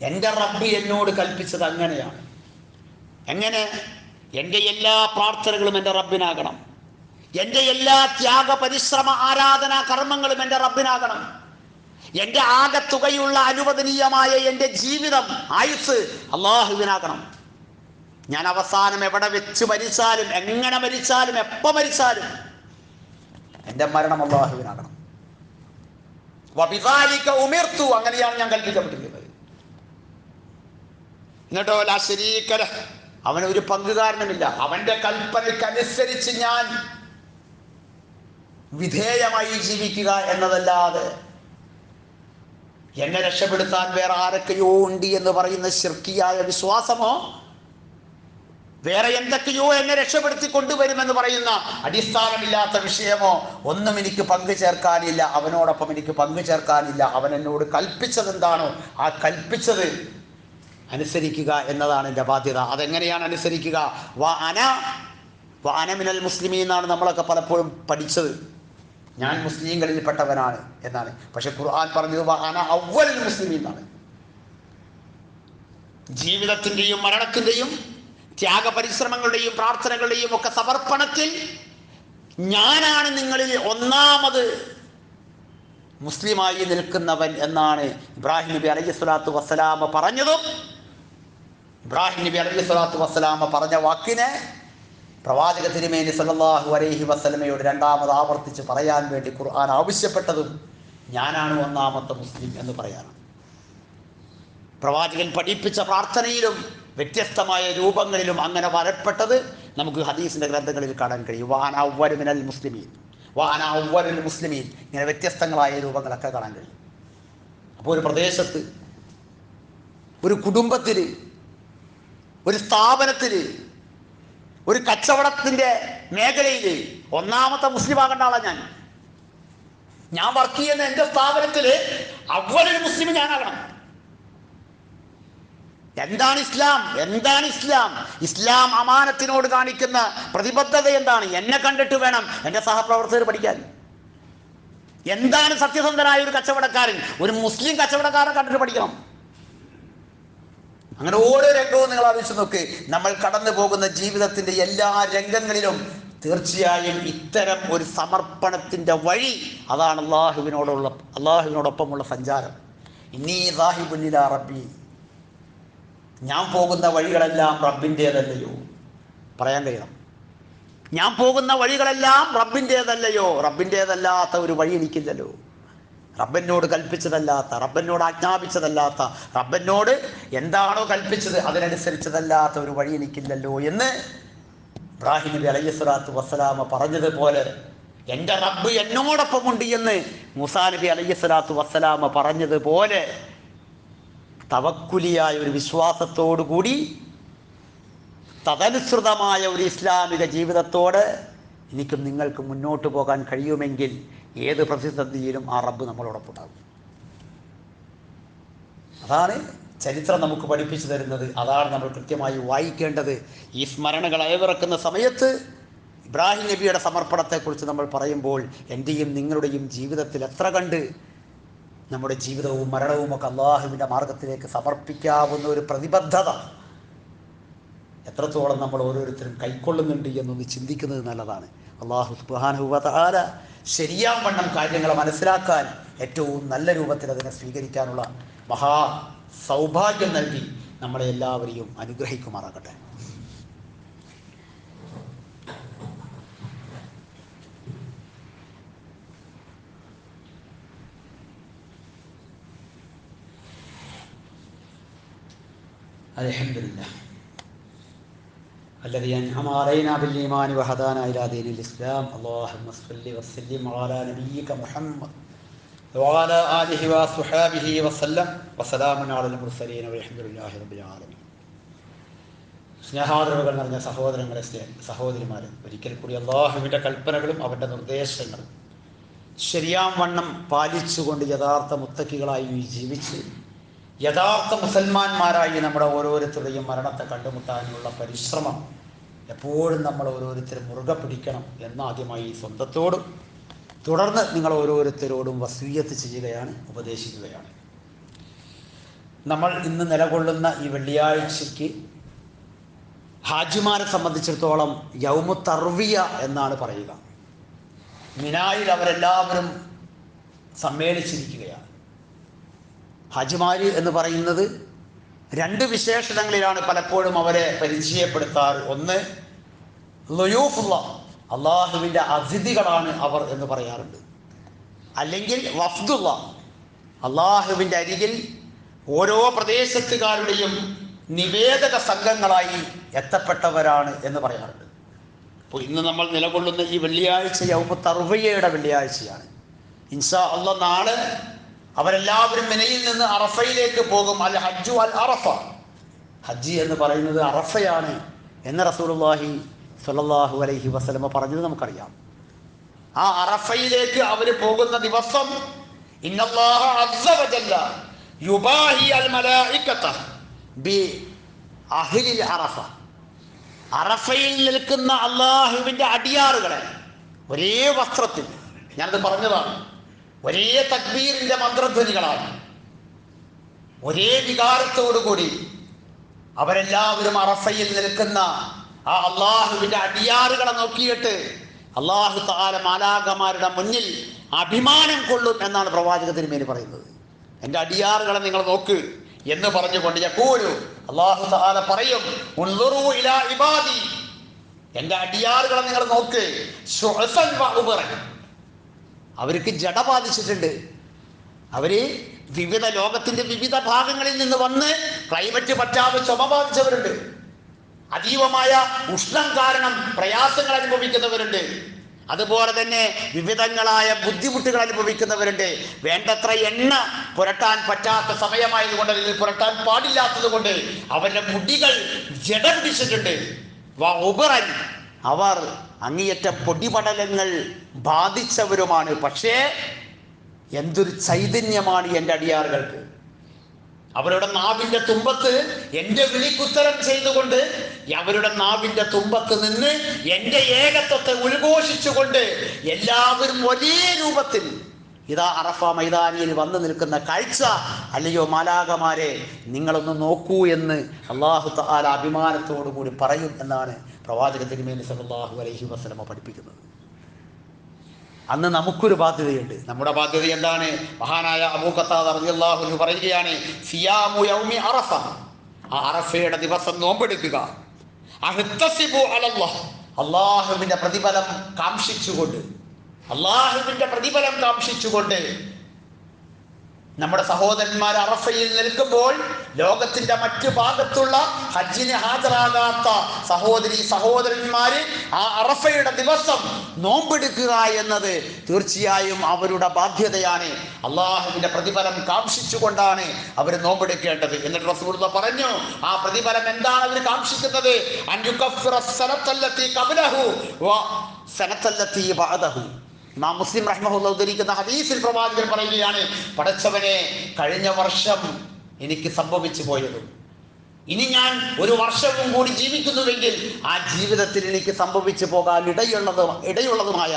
എൻ്റെ റബ്ബ് എന്നോട് കൽപ്പിച്ചത് അങ്ങനെയാണ്. എങ്ങനെ? എൻ്റെ എല്ലാ പ്രാർത്ഥനകളും എൻ്റെ റബ്ബിനാകണം. എൻ്റെ എല്ലാ ത്യാഗ പരിശ്രമ ആരാധനാ കർമ്മങ്ങളും എൻ്റെ റബ്ബിനാകണം. എൻ്റെ ആകത്തുകയുള്ള അനുവദനീയമായ എൻ്റെ ജീവിതം ആയുസ് അള്ളാഹുവിനാകണം. ഞാൻ അവസാനം എവിടെ വെച്ച് മരിച്ചാലും, എങ്ങനെ മരിച്ചാലും, എപ്പോൾ മരിച്ചാലും എൻ്റെ മരണം അള്ളാഹുവിനാകണം. വബിദാലിക ഉമിർതു, അങ്ങനെയാണ് ഞാൻ കൽപ്പിക്കപ്പെട്ടിരിക്കുന്നത്. എന്നിട്ടോ ലാ ശരീക ലഹ്, അവനൊരു പങ്കുകാരനുമില്ല. അവൻ്റെ കൽപ്പനയ്ക്കനുസരിച്ച് ഞാൻ വിധേയമായി ജീവിക്കുക എന്നതല്ലാതെ എന്നെ രക്ഷപ്പെടുത്താൻ വേറെ ആരൊക്കെയോ ഉണ്ട് എന്ന് പറയുന്ന ശിർക്കിയായ വിശ്വാസമോ, വേറെ എന്തൊക്കെയോ എന്നെ രക്ഷപ്പെടുത്തി കൊണ്ടുവരുമെന്ന് പറയുന്ന അടിസ്ഥാനമില്ലാത്ത വിഷയമോ ഒന്നും എനിക്ക് പങ്കു ചേർക്കാനില്ല. അവനോടൊപ്പം എനിക്ക് പങ്കു ചേർക്കാനില്ല. അവൻ എന്നോട് കൽപ്പിച്ചത് എന്താണോ ആ കൽപ്പിച്ചത് അനുസരിക്കുക എന്നതാണ് എൻ്റെ ബാധ്യത. അതെങ്ങനെയാണ് അനുസരിക്കുക? വ അന മിനൽ മുസ്ലിമീൻ എന്നാണ് നമ്മളൊക്കെ പലപ്പോഴും പഠിച്ചത്. ഞാൻ മുസ്ലിങ്ങളിൽ പെട്ടവനാണ് എന്നാണ്. പക്ഷെ ഖുർആൻ പറഞ്ഞത് വ അന അവ്വലുൽ മുസ്ലിമീൻ എന്നാണ്. ജീവിതത്തിൻ്റെയും മരണത്തിൻ്റെയും ത്യാഗപരിശ്രമങ്ങളുടെയും പ്രാർത്ഥനകളുടെയും ഒക്കെ സമർപ്പണത്തിൽ ഞാനാണ് നിങ്ങളിൽ ഒന്നാമത് മുസ്ലിമായി നിൽക്കുന്നവൻ എന്നാണ് ഇബ്രാഹിം നബി അലൈഹി സ്വലാത്തു വസ്സലാമ പറഞ്ഞതും. ഇബ്രാഹിം നബി അലൈഹി സ്വലാത്തു വസ്സലാമ പറഞ്ഞ വാക്കിനെ പ്രവാചക തിരുമേനി സല്ലല്ലാഹു അലൈഹി വസല്ലമയോട് രണ്ടാമത് ആവർത്തിച്ച് പറയാൻ വേണ്ടി ഖുർആൻ ആവശ്യപ്പെട്ടതും ഞാനാണ് ഒന്നാമത്തെ മുസ്ലിം എന്ന് പറയാനാണ്. പ്രവാചകൻ പഠിപ്പിച്ച പ്രാർത്ഥനയിലും വ്യത്യസ്തമായ രൂപങ്ങളിലും അങ്ങനെ വരപ്പെട്ടത് നമുക്ക് ഹദീസിൻ്റെ ഗ്രന്ഥങ്ങളിൽ കാണാൻ കഴിയും. വഅന അവ്വലു മിനൽ മുസ്ലിമീൻ, വഅന അവ്വലുൽ മുസ്ലിമീൻ, ഇങ്ങനെ വ്യത്യസ്തങ്ങളായ രൂപങ്ങളൊക്കെ കാണാൻ കഴിയും. അപ്പോൾ ഒരു പ്രദേശത്ത്, ഒരു കുടുംബത്തിൽ, ഒരു സ്ഥാപനത്തിൽ, ഒരു കച്ചവടത്തിൻ്റെ മേഖലയിൽ ഒന്നാമത്തെ മുസ്ലിം ആകേണ്ട ആളാണ് ഞാൻ വർക്ക് ചെയ്യുന്ന എൻ്റെ സ്ഥാപനത്തിൽ അവ്വലുൽ മുസ്ലിം ഞാനാകണം. എന്താണ് ഇസ്ലാം? എന്താണ് ഇസ്ലാം? ഇസ്ലാം അമാനത്തിനോട് കാണിക്കുന്ന പ്രതിബദ്ധത എന്താണ്? എന്നെ കണ്ടിട്ട് വേണം എൻ്റെ സഹപ്രവർത്തകർ പഠിക്കാൻ. എന്താണ് സത്യസന്ധനായ ഒരു കച്ചവടക്കാരൻ? ഒരു മുസ്ലിം കച്ചവടക്കാരൻ കണ്ടിട്ട് പഠിക്കണം. അങ്ങനെ ഓരോ രംഗവും നിങ്ങൾ ആലോചിച്ച് നോക്ക്. നമ്മൾ കടന്നു പോകുന്ന ജീവിതത്തിൻ്റെ എല്ലാ രംഗങ്ങളിലും തീർച്ചയായും ഇത്തരം ഒരു സമർപ്പണത്തിൻ്റെ വഴി, അതാണ് അള്ളാഹുവിനോടൊപ്പമുള്ള സഞ്ചാരം. ഇന്നീ സാഹിബുൻ ഇലാ റബ്ബി, ഞാൻ പോകുന്ന വഴികളെല്ലാം റബ്ബിൻ്റേതല്ലയോ? പറയാൻ കഴിയണം. ഞാൻ പോകുന്ന വഴികളെല്ലാം റബ്ബിൻ്റേതല്ലയോ? റബ്ബിൻ്റേതല്ലാത്ത ഒരു വഴി എനിക്കില്ലല്ലോ. റബ്ബനോട് കൽപ്പിച്ചതല്ലാത്ത, റബ്ബനോട് ആജ്ഞാപിച്ചതല്ലാത്ത, റബ്ബനോട് എന്താണോ കൽപ്പിച്ചത് അതിനനുസരിച്ചതല്ലാത്ത ഒരു വഴി എനിക്കില്ലല്ലോ എന്ന് ഇബ്രാഹിം നബി അലൈഹി സ്വലാത്തു വസ്സലാമ പറഞ്ഞതുപോലെ എൻ്റെ റബ്ബ് എന്നോടൊപ്പമുണ്ട് എന്ന് മൂസാ നബി അലൈഹി സ്വലാത്തു വസ്സലാമ പറഞ്ഞതുപോലെ തവക്കുലിയായ ഒരു വിശ്വാസത്തോടു കൂടി തദനുസൃതമായ ഒരു ഇസ്ലാമിക ജീവിതത്തോട് എനിക്കും നിങ്ങൾക്ക് മുന്നോട്ട് പോകാൻ കഴിയുമെങ്കിൽ ഏത് പ്രതിസന്ധിയിലും ആ റബ്ബ് നമ്മളോടൊപ്പം ഉണ്ടാകും. അതാണ് ചരിത്രം നമുക്ക് പഠിപ്പിച്ചു തരുന്നത്. അതാണ് നമ്മൾ കൃത്യമായി വായിക്കേണ്ടത്. ഈ സ്മരണകൾ അയവിറക്കുന്ന സമയത്ത് ഇബ്രാഹിം നബിയുടെ സമർപ്പണത്തെക്കുറിച്ച് നമ്മൾ പറയുമ്പോൾ എൻ്റെയും നിങ്ങളുടെയും ജീവിതത്തിൽ എത്ര കണ്ട് നമ്മുടെ ജീവിതവും മരണവും ഒക്കെ അള്ളാഹുവിൻ്റെ മാർഗത്തിലേക്ക് സമർപ്പിക്കാവുന്ന ഒരു പ്രതിബദ്ധത എത്രത്തോളം നമ്മൾ ഓരോരുത്തരും കൈക്കൊള്ളുന്നുണ്ട് എന്നൊന്ന് ചിന്തിക്കുന്നത് നല്ലതാണ്. അള്ളാഹു സുബ്ഹാനഹു വ തആല ശരിയാം വണ്ണം കാര്യങ്ങളെ മനസ്സിലാക്കാൻ ഏറ്റവും നല്ല രൂപത്തിൽ അതിനെ സ്വീകരിക്കാനുള്ള മഹാ സൗഭാഗ്യം നൽകി നമ്മളെ എല്ലാവരെയും അനുഗ്രഹിക്കുമാറാകട്ടെ. അൽഹംദുലില്ലാഹ് الذي أنعم علينا بالإيمان وهدانا إلى دين الإسلام. اللهم صل وسلم على نبيك محمد وعلى آله وصحبه وسلم وسلام على المرسلين والحمد لله رب العالمين. സ്നേഹാദരവുകൾ നിറഞ്ഞ സഹോദരങ്ങളെ, സഹോദരിമാരെ, ഒരിക്കൽ കൂടി അള്ളാഹുവിൻ്റെ കൽപ്പനകളും അവൻ്റെ നിർദ്ദേശങ്ങളും ശരിയാം വണ്ണം പാലിച്ചുകൊണ്ട് യഥാർത്ഥ മുത്തക്കികളായി ജീവിച്ച് യഥാർത്ഥ മുസൽമാന്മാരായി നമ്മുടെ ഓരോരുത്തരുടെയും മരണത്തെ കണ്ടുമുട്ടാനുള്ള പരിശ്രമം എപ്പോഴും നമ്മൾ ഓരോരുത്തരും മുറുകെ പിടിക്കണം എന്ന് ആദ്യമായി സ്വന്തത്തോടും തുടർന്ന് നിങ്ങൾ ഓരോരുത്തരോടും വസിയ്യത്ത് ചെയ്യുകയാണ്, ഉപദേശിക്കുകയാണ്. നമ്മൾ ഇന്ന് നിലകൊള്ളുന്ന ഈ വെള്ളിയാഴ്ചയ്ക്ക് ഹാജിമാരെ സംബന്ധിച്ചിടത്തോളം യൗമു തർവിയ എന്നാണ് പറയുക. മിനായിൽ അവരെല്ലാവരും സമ്മേളിച്ചിരിക്കുകയാണ്. ഹാജിമാര് എന്ന് പറയുന്നത് രണ്ട് വിശേഷണങ്ങളിലാണ് പലപ്പോഴും അവരെ പരിചയപ്പെടുത്താറ്. ഒന്ന് ളുയൂഫുള്ള, അള്ളാഹുവിൻ്റെ അതിഥികളാണ് അവർ എന്ന് പറയാറുണ്ട്. അല്ലെങ്കിൽ വഫ്ദുള്ള, അള്ളാഹുവിൻ്റെ അരികിൽ ഓരോ പ്രദേശത്തുകാരുടെയും നിവേദക സംഘങ്ങളായി എത്തപ്പെട്ടവരാണ് എന്ന് പറയാറുണ്ട്. അപ്പോൾ ഇന്ന് നമ്മൾ നിലകൊള്ളുന്ന ഈ വെള്ളിയാഴ്ച യൗമു തർവിയയുടെ വെള്ളിയാഴ്ചയാണ്. ഇൻഷാ അല്ലാഹ് നാളെ അവരെല്ലാവരും മിനയിൽ നിന്ന് അറഫയിലേക്ക് പോകും. അൽ ഹജ്ജു അൽ അറഫ, ഹജ്ജ് എന്ന് പറയുന്നത് അറഫയാണ് എന്ന് റസൂലുള്ളാഹി സ്വല്ലല്ലാഹു അലൈഹി വസല്ലമ പറഞ്ഞത് നമുക്കറിയാം. ആ അറഫയിലേക്ക് അവർ പോകുന്ന ദിവസം ഇന്നല്ലാഹ അസ്സ വജല്ല യുബാഹി അൽ മലായികത ബി അഹ്ലിൽ അറഫ, അറഫയിൽ നിൽക്കുന്ന അള്ളാഹുവിൻ്റെ അടിയാറുകളെ ഒരേ വസ്ത്രത്തിൽ, ഞാനത് പറഞ്ഞതാണ്, ഒരേ തക്ബീറിന്റെ മന്ത്രധ്വനികളാണ്, ഒരേ വികാരത്തോടുകൂടി അവരെല്ലാവരും അറഫയിൽ നിൽക്കുന്ന ആ അള്ളാഹുവിൻ്റെ അടിയാറുകളെ നോക്കിയിട്ട് അള്ളാഹു തആല മാലാഖമാരുടെ മുന്നിൽ അഭിമാനം കൊള്ളും എന്നാണ് പ്രവാചക തിരുമേനി പറയുന്നത്. എൻ്റെ അടിയാറുകളെ നിങ്ങൾ നോക്ക് എന്ന് പറഞ്ഞുകൊണ്ട് യഖൂലു, അള്ളാഹു തആല പറയും, ഉൻദുറൂ ഇലാ ഇബാദി, എൻ്റെ അടിയാറുകളെ നിങ്ങൾ നോക്ക്, ശുഅസൻ വ ഉബറൻ, അവർക്ക് ജട ബാധിച്ചിട്ടുണ്ട്. അവര് വിവിധ ലോകത്തിന്റെ വിവിധ ഭാഗങ്ങളിൽ നിന്ന് വന്ന് ക്ലൈമറ്റ് പറ്റാതെ ചുമ ബാധിച്ചവരുണ്ട്. അതീവമായ ഉഷ്ണം കാരണം പ്രയാസങ്ങൾ അനുഭവിക്കുന്നവരുണ്ട്. അതുപോലെ തന്നെ വിവിധങ്ങളായ ബുദ്ധിമുട്ടുകൾ അനുഭവിക്കുന്നവരുണ്ട്. വേണ്ടത്ര എണ്ണ പുരട്ടാൻ പറ്റാത്ത സമയമായതുകൊണ്ട്, അല്ലെങ്കിൽ പുരട്ടാൻ പാടില്ലാത്തത് കൊണ്ട് അവരുടെ മുടികൾ ജട പിടിച്ചിട്ടുണ്ട്. അവർ അങ്ങേയറ്റം പൊടിപടലങ്ങൾ ബാധിച്ചവരുമാണ്. പക്ഷേ എന്തൊരു ചൈതന്യമാണ് എൻ്റെ അടിയാറുകൾക്ക്. അവരുടെ നാവിൻ്റെ തുമ്പത്ത് എൻ്റെ വിളിക്കുത്തരം ചെയ്തുകൊണ്ട്, അവരുടെ നാവിൻ്റെ തുമ്പത്ത് നിന്ന് എൻ്റെ ഏകത്വത്തെ ഉദ്ഘോഷിച്ചുകൊണ്ട് എല്ലാവരും ഒരേ രൂപത്തിൽ ഇതാ അറഫ മൈതാനിയിൽ വന്നു നിൽക്കുന്ന കാഴ്ച, അല്ലയോ മാലാഖമാരെ നിങ്ങളൊന്ന് നോക്കൂ എന്ന് അല്ലാഹു തആല അഭിമാനത്തോടു കൂടി പറയും എന്നാണ് പ്രവാചക തിരുമേനി സല്ലല്ലാഹു അലൈഹി വസല്ലമ പഠിപ്പിക്കുന്നത്. അന്ന് നമുക്കൊരു ബാധ്യതയുണ്ട്. നമ്മുടെ ബാധ്യത എന്താണ്? മഹാനായ അബൂ ഖത്താദ റളിയല്ലാഹു അൻഹു പറയുകയാണ്, സിയാമു യൗമി അറഫ, ആ അറഫയുടെ ദിവസം നോമ്പെടുക്കുക, അഹ്തസിബു അലല്ലാഹ്, അല്ലാഹുവിൻ്റെ പ്രതിഫലം കാംക്ഷിച്ചുകൊണ്ട്, അല്ലാഹുവിൻ്റെ പ്രതിഫലം കാംക്ഷിച്ചുകൊണ്ട് നമ്മുടെ സഹോദരന്മാർ അറഫയിൽ നിൽക്കുമ്പോൾ ലോകത്തിന്റെ മറ്റു ഭാഗത്തുള്ള ഹജ്ജിന് ഹാജരാകാത്ത സഹോദരന്മാര് ആ അറഫയുടെ ദിവസം നോമ്പെടുക്കുക എന്നത് തീർച്ചയായും അവരുടെ ബാധ്യതയാണ്. അള്ളാഹുവിന്റെ പ്രതിഫലം കാംക്ഷിച്ചുകൊണ്ടാണ് അവർ നോമ്പെടുക്കേണ്ടത്. എന്നിട്ട് റസൂലുള്ളാഹി പറഞ്ഞു, ആ പ്രതിഫലം എന്താണ് അവർ കാംക്ഷിക്കുന്നത്? അൻ യുകഫിറ സനത്തല്ലതി ഖബ്ലഹു വ സനത്തല്ലതി ബഅദഹു, ഇമാം മുസ്ലിം റഹ്മഹുല്ലാഹ് ഉദ്ധരിക്കുന്ന ഹദീസിൽ പ്രവാചകൻ പറയുകയാണ്, പടച്ചവനെ, കഴിഞ്ഞ വർഷം എനിക്ക് സംഭവിച്ചു പോയതും ഇനി ഞാൻ ഒരു വർഷവും കൂടി ജീവിക്കുന്നുവെങ്കിൽ ആ ജീവിതത്തിൽ എനിക്ക് സംഭവിച്ചു പോകാൻ ഇടയുള്ളതുമായ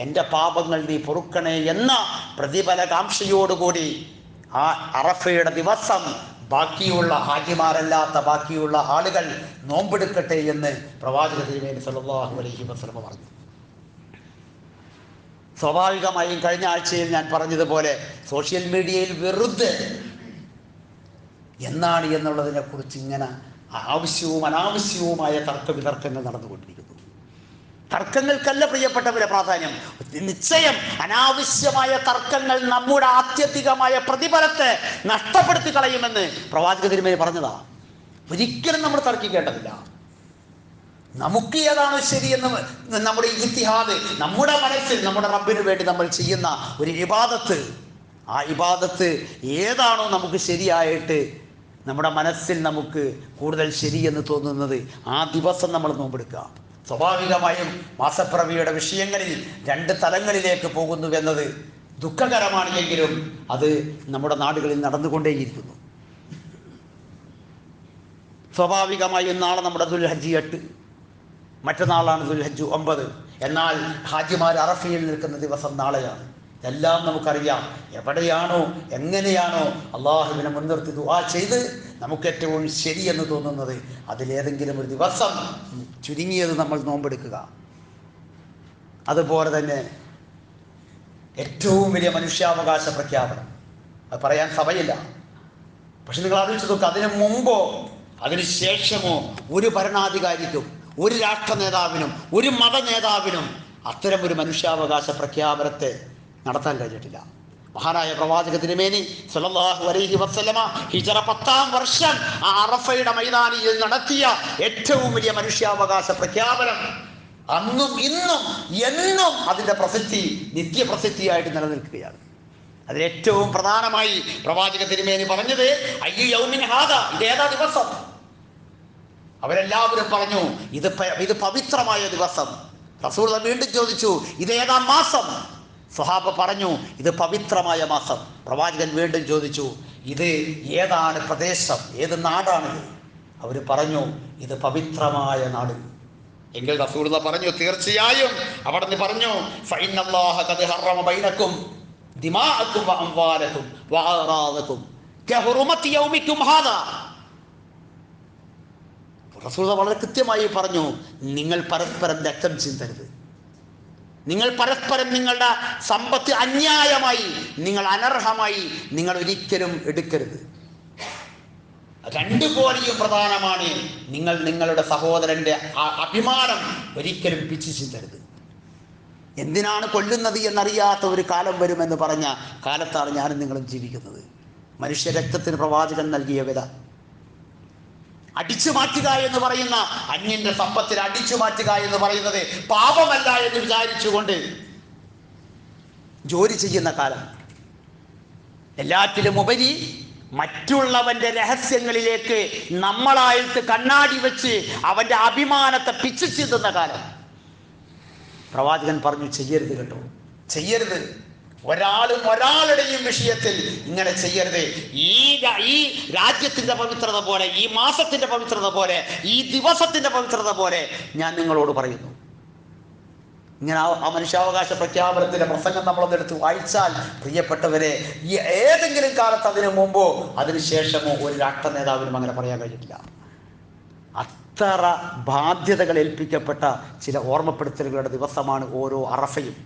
എൻ്റെ പാപങ്ങൾ നീ പൊറുക്കണേ എന്ന പ്രതിഫലകാംക്ഷയോടുകൂടി ആ അറഫയുടെ ദിവസം ബാക്കിയുള്ള ഹാജിമാരല്ലാത്ത ബാക്കിയുള്ള ആളുകൾ നോമ്പെടുക്കട്ടെ എന്ന് പ്രവാചക തിരുമേനി സല്ലല്ലാഹു അലൈഹി വസല്ലം പറഞ്ഞു. സ്വാഭാവികമായും കഴിഞ്ഞ ആഴ്ചയിൽ ഞാൻ പറഞ്ഞതുപോലെ സോഷ്യൽ മീഡിയയിൽ വെറുതെ എന്നാണ് എന്നുള്ളതിനെ കുറിച്ച് ഇങ്ങനെ ആവശ്യവും അനാവശ്യവുമായ തർക്കവിതർക്കങ്ങൾ നടന്നുകൊണ്ടിരിക്കുന്നു. തർക്കങ്ങൾക്കല്ല പ്രിയപ്പെട്ടവരെ പ്രാധാന്യം, നിശ്ചയം അനാവശ്യമായ തർക്കങ്ങൾ നമ്മുടെ ആത്യന്തികമായ പ്രതിഫലത്തെ നഷ്ടപ്പെടുത്തി കളയുമെന്ന് പ്രവാചക തിരുമേനി പറഞ്ഞതാ. ഒരിക്കലും നമ്മൾ തർക്കിക്കേണ്ടതില്ല. നമുക്ക് ഏതാണോ ശരിയെന്ന് നമ്മുടെ ഇജ്തിഹാദ്, നമ്മുടെ മനസ്സിൽ നമ്മുടെ റബ്ബിന് വേണ്ടി നമ്മൾ ചെയ്യുന്ന ഒരു ഇബാദത്ത്, ആ ഇബാദത്ത് ഏതാണോ നമുക്ക് ശരിയായിട്ട് നമ്മുടെ മനസ്സിൽ നമുക്ക് കൂടുതൽ ശരിയെന്ന് തോന്നുന്നത് ആ ദിവസം നമ്മൾ നോമ്പെടുക്കുക. സ്വാഭാവികമായും മാസപ്പിറവിയുടെ വിഷയങ്ങളിൽ 2 തലങ്ങളിലേക്ക് പോകുന്നുവെന്നത് ദുഃഖകരമാണ്. എങ്കിലും അത് നമ്മുടെ നാടുകളിൽ നടന്നുകൊണ്ടേയിരിക്കുന്നു. സ്വാഭാവികമായും നാളെ നമ്മുടെ ദുൽഹജ്ജ് 8, മറ്റന്നാളാണ് ദുൽഹജ്ജ് 9. എന്നാൽ ഹാജിമാർ അറഫയിൽ നിൽക്കുന്ന ദിവസം നാളെയാണ്. എല്ലാം നമുക്കറിയാം. എവിടെയാണോ എങ്ങനെയാണോ അള്ളാഹുവിനെ മുൻനിർത്തി ദുആ ചെയ്ത് നമുക്ക് ഏറ്റവും ശരിയെന്ന് തോന്നുന്നത് അതിലേതെങ്കിലും ഒരു ദിവസം ചുരുങ്ങിയത് നമ്മൾ നോമ്പെടുക്കുക. അതുപോലെ തന്നെ ഏറ്റവും വലിയ മനുഷ്യാവകാശ പ്രഖ്യാപനം, അത് പറയാൻ സമയമില്ല. പക്ഷെ നിങ്ങൾ ആലോചിച്ച് നോക്കുക, അതിനു മുമ്പോ അതിനു ശേഷമോ ഒരു ഭരണാധികാരിക്കും, ഒരു രാഷ്ട്ര നേതാവിനും, ഒരു മത നേതാവിനും അത്തരം ഒരു മനുഷ്യാവകാശ പ്രഖ്യാപനത്തെ നടത്താൻ കഴിഞ്ഞിട്ടില്ല. മഹാനായ പ്രവാചക തിരുമേനി സല്ലല്ലാഹു അലൈഹി വസല്ലമ ഹിജറ 10-ാം വർഷം ആ അറഫയുടെ മൈതാനിയിൽ നടത്തിയ ഏറ്റവും വലിയ മനുഷ്യാവകാശ പ്രഖ്യാപനം അന്നും ഇന്നും എന്നും അതിൻ്റെ പ്രസക്തി നിത്യപ്രസക്തിയായിട്ട് നിലനിൽക്കുകയാണ്. അതിൽ ഏറ്റവും പ്രധാനമായി പ്രവാചക തിരുമേനി പറഞ്ഞത് അയ്യു യൗമിൻ ഹാദാ, ഇതേതാ ദിവസം? അവരെല്ലാവരും പറഞ്ഞു ഇത് പവിത്രമായ ദിവസം. റസൂൽ വീണ്ടും ചോദിച്ചു, ഇതേതാ മാസം? സ്വഹാബ പറഞ്ഞു, ഇത് പവിത്രമായ മാസം. പ്രവാചകൻ വീണ്ടും ചോദിച്ചു, ഇത് ഏതാണ് പ്രദേശം, ഏത് നാടാണിത്? അവർ പറഞ്ഞു, ഇത് പവിത്രമായ നാട്. എങ്കിൽ റസൂൽ പറഞ്ഞു, തീർച്ചയായും അവിടെ നിന്ന് പറഞ്ഞു, ഫഇന്നല്ലാഹ ഖദ് ഹറമ ബൈനക്കും ദിമാഅക്കും വഅംവാലക്കും വഅറാദക്കും കഹുറുമത്തി യൗമിക്കും ഹാദാ. റസൂൽ വളരെ കൃത്യമായി പറഞ്ഞു, നിങ്ങൾ പരസ്പരം രക്തം ചിന്തരുത്, നിങ്ങൾ പരസ്പരം നിങ്ങളുടെ സമ്പത്ത് അന്യായമായി, നിങ്ങൾ അനർഹമായി നിങ്ങൾ ഒരിക്കലും എടുക്കരുത്. 2 പോലെയും പ്രധാനമാണ്, നിങ്ങൾ നിങ്ങളുടെ സഹോദരന്റെ അഭിമാനം ഒരിക്കലും പിച്ചു ചിന്തരുത്. എന്തിനാണ് കൊല്ലുന്നത് എന്നറിയാത്ത ഒരു കാലം വരുമെന്ന് പറഞ്ഞ കാലത്താണ് ഞാനും നിങ്ങളും ജീവിക്കുന്നത്. മനുഷ്യ രക്തത്തിന് പ്രവാചകൻ നൽകിയ വില അടിച്ചു മാറ്റുക എന്ന് പറയുന്ന, അന്യന്റെ സമ്പത്തിൽ അടിച്ചു മാറ്റുക എന്ന് പറയുന്നത് പാപമല്ല എന്ന് വിചാരിച്ചുകൊണ്ട് ജോലി ചെയ്യുന്ന കാലം. എല്ലാറ്റിലും ഉപരി മറ്റുള്ളവന്റെ രഹസ്യങ്ങളിലേക്ക് നമ്മളായിട്ട് കണ്ണാടി വെച്ച് അവന്റെ അഭിമാനത്തെ പിച്ചു ചീന്തുന്ന കാലം. പ്രവാചകൻ പറഞ്ഞു, ചെയ്യരുത് കേട്ടോ, ചെയ്യരുത്. ഒരാളും ഒരാളുടെയും വിഷയത്തിൽ ഇങ്ങനെ ചെയ്യരുത്. ഈ രാജ്യത്തിന്റെ പവിത്രത പോലെ, ഈ മാസത്തിന്റെ പവിത്രത പോലെ, ഈ ദിവസത്തിന്റെ പവിത്രത പോലെ ഞാൻ നിങ്ങളോട് പറയുന്നു. ഇങ്ങനെ ആ മനുഷ്യാവകാശ പ്രഖ്യാപനത്തിന്റെ പ്രസംഗം നമ്മളൊന്നെടുത്ത് വായിച്ചാൽ പ്രിയപ്പെട്ടവരെ, ഈ ഏതെങ്കിലും കാലത്ത് അതിനു മുമ്പോ അതിനുശേഷമോ ഒരു രാഷ്ട്ര നേതാവിനും അങ്ങനെ പറയാൻ കഴിഞ്ഞിട്ടില്ല. അത്ര ബാധ്യതകൾ ഏൽപ്പിക്കപ്പെട്ട ചില ഓർമ്മപ്പെടുത്തലുകളുടെ ദിവസമാണ് ഓരോ അറഫയും.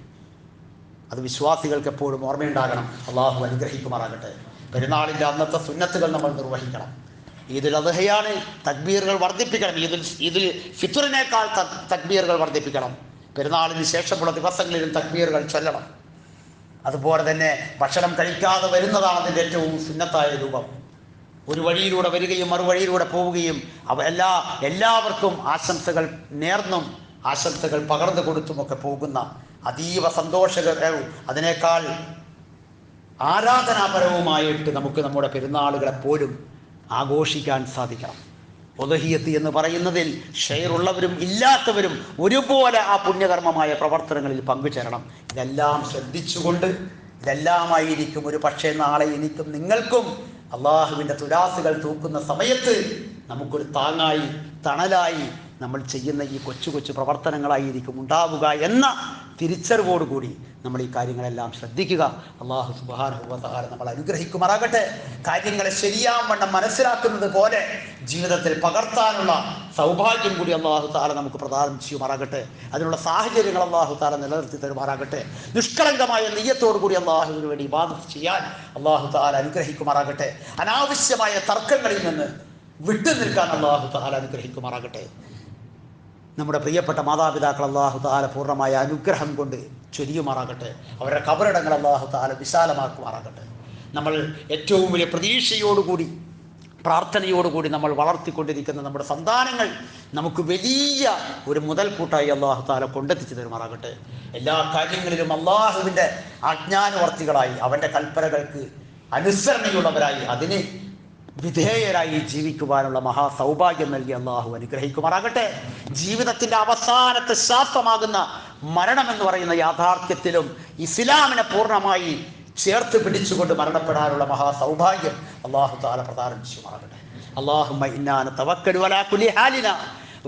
അത് വിശ്വാസികൾക്ക് എപ്പോഴും ഓർമ്മയുണ്ടാകണം. അള്ളാഹു അനുഗ്രഹിക്കുമാറാകട്ടെ. പെരുന്നാളിൻ്റെ അന്നത്തെ സുന്നത്തുകൾ നമ്മൾ നിർവഹിക്കണം. ഈദുൽ അദ്ഹയാണ്, തക്ബീറുകൾ വർദ്ധിപ്പിക്കണം. ഈദുൽ ഫിത്റിനേക്കാൾ തക്ബീറുകൾ വർദ്ധിപ്പിക്കണം. പെരുന്നാളിന് ശേഷമുള്ള ദിവസങ്ങളിലും തക്ബീറുകൾ ചൊല്ലണം. അതുപോലെ തന്നെ ഭക്ഷണം കഴിക്കാതെ വരുന്നതാണ് അതിൻ്റെ ഏറ്റവും സുന്നത്തായ രൂപം. ഒരു വഴിയിലൂടെ വരികയും മറുവഴിയിലൂടെ പോവുകയും എല്ലാവർക്കും ആശംസകൾ നേർന്നും ആശംസകൾ പകർന്നു കൊടുത്തുമൊക്കെ പോകുന്ന അതീവ സന്തോഷകരവും അതിനേക്കാൾ ആരാധനാപരവുമായിട്ട് നമുക്ക് നമ്മുടെ പെരുന്നാളുകളെപ്പോഴും ആഘോഷിക്കാൻ സാധിക്കണം. ഉദ്ഹിയ്യത്ത് എന്ന് പറയുന്നതിൽ ഷെയറുള്ളവരും ഇല്ലാത്തവരും ഒരുപോലെ ആ പുണ്യകർമ്മമായ പ്രവർത്തനങ്ങളിൽ പങ്കുചേരണം. ഇതെല്ലാം ശ്രദ്ധിച്ചുകൊണ്ട്, ഇതെല്ലാമായിരിക്കും ഒരു പക്ഷേ നാളെ എനിക്കും നിങ്ങൾക്കും അള്ളാഹുവിൻ്റെ തുലാസുകൾ തൂക്കുന്ന സമയത്ത് നമുക്കൊരു താങ്ങായി, തണലായി നമ്മൾ ചെയ്യുന്ന ഈ കൊച്ചു കൊച്ചു പ്രവർത്തനങ്ങളായിരിക്കും ഉണ്ടാവുക എന്ന തിരിച്ചറിവോടുകൂടി നമ്മൾ ഈ കാര്യങ്ങളെല്ലാം ശ്രദ്ധിക്കുക. അള്ളാഹു സുബ്ഹാനഹു വ തആല നമ്മൾ അനുഗ്രഹിക്കുമാറാകട്ടെ. കാര്യങ്ങളെ ശരിയാവണ്ണം മനസ്സിലാക്കുന്നത് പോലെ ജീവിതത്തിൽ പകർത്താനുള്ള സൗഭാഗ്യം കൂടി അള്ളാഹു തആല നമുക്ക് പ്രദാനം ചെയ്യുമാറാകട്ടെ. അതിനുള്ള സാഹചര്യങ്ങൾ അള്ളാഹു തആല നിലനിർത്തി തരുമാറാകട്ടെ. നിഷ്കളങ്കമായ നിയ്യത്തോടു കൂടി അള്ളാഹുവിന് വേണ്ടി ഇബാദത്ത് ചെയ്യാൻ അള്ളാഹു തആല അനുഗ്രഹിക്കുമാറാകട്ടെ. അനാവശ്യമായ തർക്കങ്ങളിൽ നിന്ന് വിട്ടു നിൽക്കാൻ അള്ളാഹു തആല അനുഗ്രഹിക്കുമാറാകട്ടെ. നമ്മുടെ പ്രിയപ്പെട്ട മാതാപിതാക്കൾ അള്ളാഹു തആല പൂർണ്ണമായ അനുഗ്രഹം കൊണ്ട് ചൊരിയുമാറാകട്ടെ. അവരുടെ ഖബറിടങ്ങൾ അള്ളാഹു തആല വിശാലമാക്കുമാറാകട്ടെ. നമ്മൾ ഏറ്റവും വലിയ പ്രതീക്ഷയോടുകൂടി, പ്രാർത്ഥനയോടുകൂടി നമ്മൾ വളർത്തിക്കൊണ്ടിരിക്കുന്ന നമ്മുടെ സന്താനങ്ങൾ നമുക്ക് വലിയ ഒരു മുതൽക്കൂട്ടായി അള്ളാഹു തആല കൊണ്ടെത്തിച്ചു തരുമാറാകട്ടെ. എല്ലാ കാര്യങ്ങളിലും അള്ളാഹുവിൻ്റെ ആജ്ഞാനുവർത്തികളായി, അവൻ്റെ കൽപ്പനകൾക്ക് അനുസരണയുള്ളവരായി, അതിന് വിധേയരായി ജീവിക്കുവാനുള്ള മഹാസൗഭാഗ്യം നൽകി അള്ളാഹു അനുഗ്രഹിക്കുമാറാകട്ടെ. ജീവിതത്തിൻ്റെ അവസാനത്തെ ശ്വാസമാകുന്ന മരണമെന്ന് പറയുന്ന യാഥാർത്ഥ്യത്തിലും ഇസ്ലാമിനെ പൂർണ്ണമായി ചേർത്ത് പിടിച്ചുകൊണ്ട് മരണപ്പെടാനുള്ള മഹാസൗഭാഗ്യം അള്ളാഹു തആല പ്രദാനം ചെയ്യുമാറാകട്ടെ. അല്ലാഹുമ്മ ഇന്നാ നതവക്കലു അലാ കുല്ലി ഹാലിനാ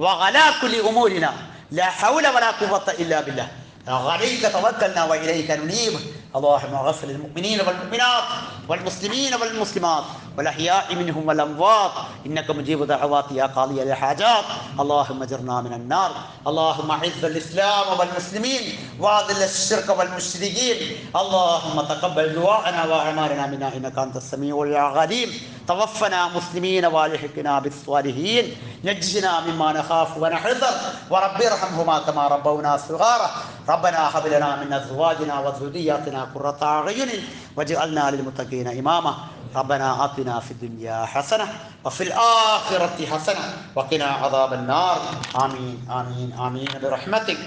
വഅലാ കുല്ലി ഉമൂരിനാ ലാ ഹൗല വലാ ഖുവത ഇല്ലാ ബില്ലാഹ് عليك توكلنا وإليك ننيب. اللهم اغفر للمؤمنين والمؤمنات والمسلمين والمسلمات والأحياء منهم والأموات إنك مجيب دعوات يا قاضي الحاجات. اللهم اجرنا من النار. اللهم اعز الإسلام والمسلمين وأذل الشرك والمشركين. اللهم تقبل دعاءنا وأعمالنا منا إنك أنت السميع العليم. توفنا مسلمين والحقنا بالصالحين. نجنا مما نخاف ونحذر ورب ارحمهما كما ربونا صغارا. ربنا هب لنا من أزواجنا وذرياتنا قرة أعين واجعلنا للمتقين إماما. ربنا آتنا في الدنيا حسنة وفي الآخرة حسنة وقنا عذاب النار. آمين آمين آمين برحمتك.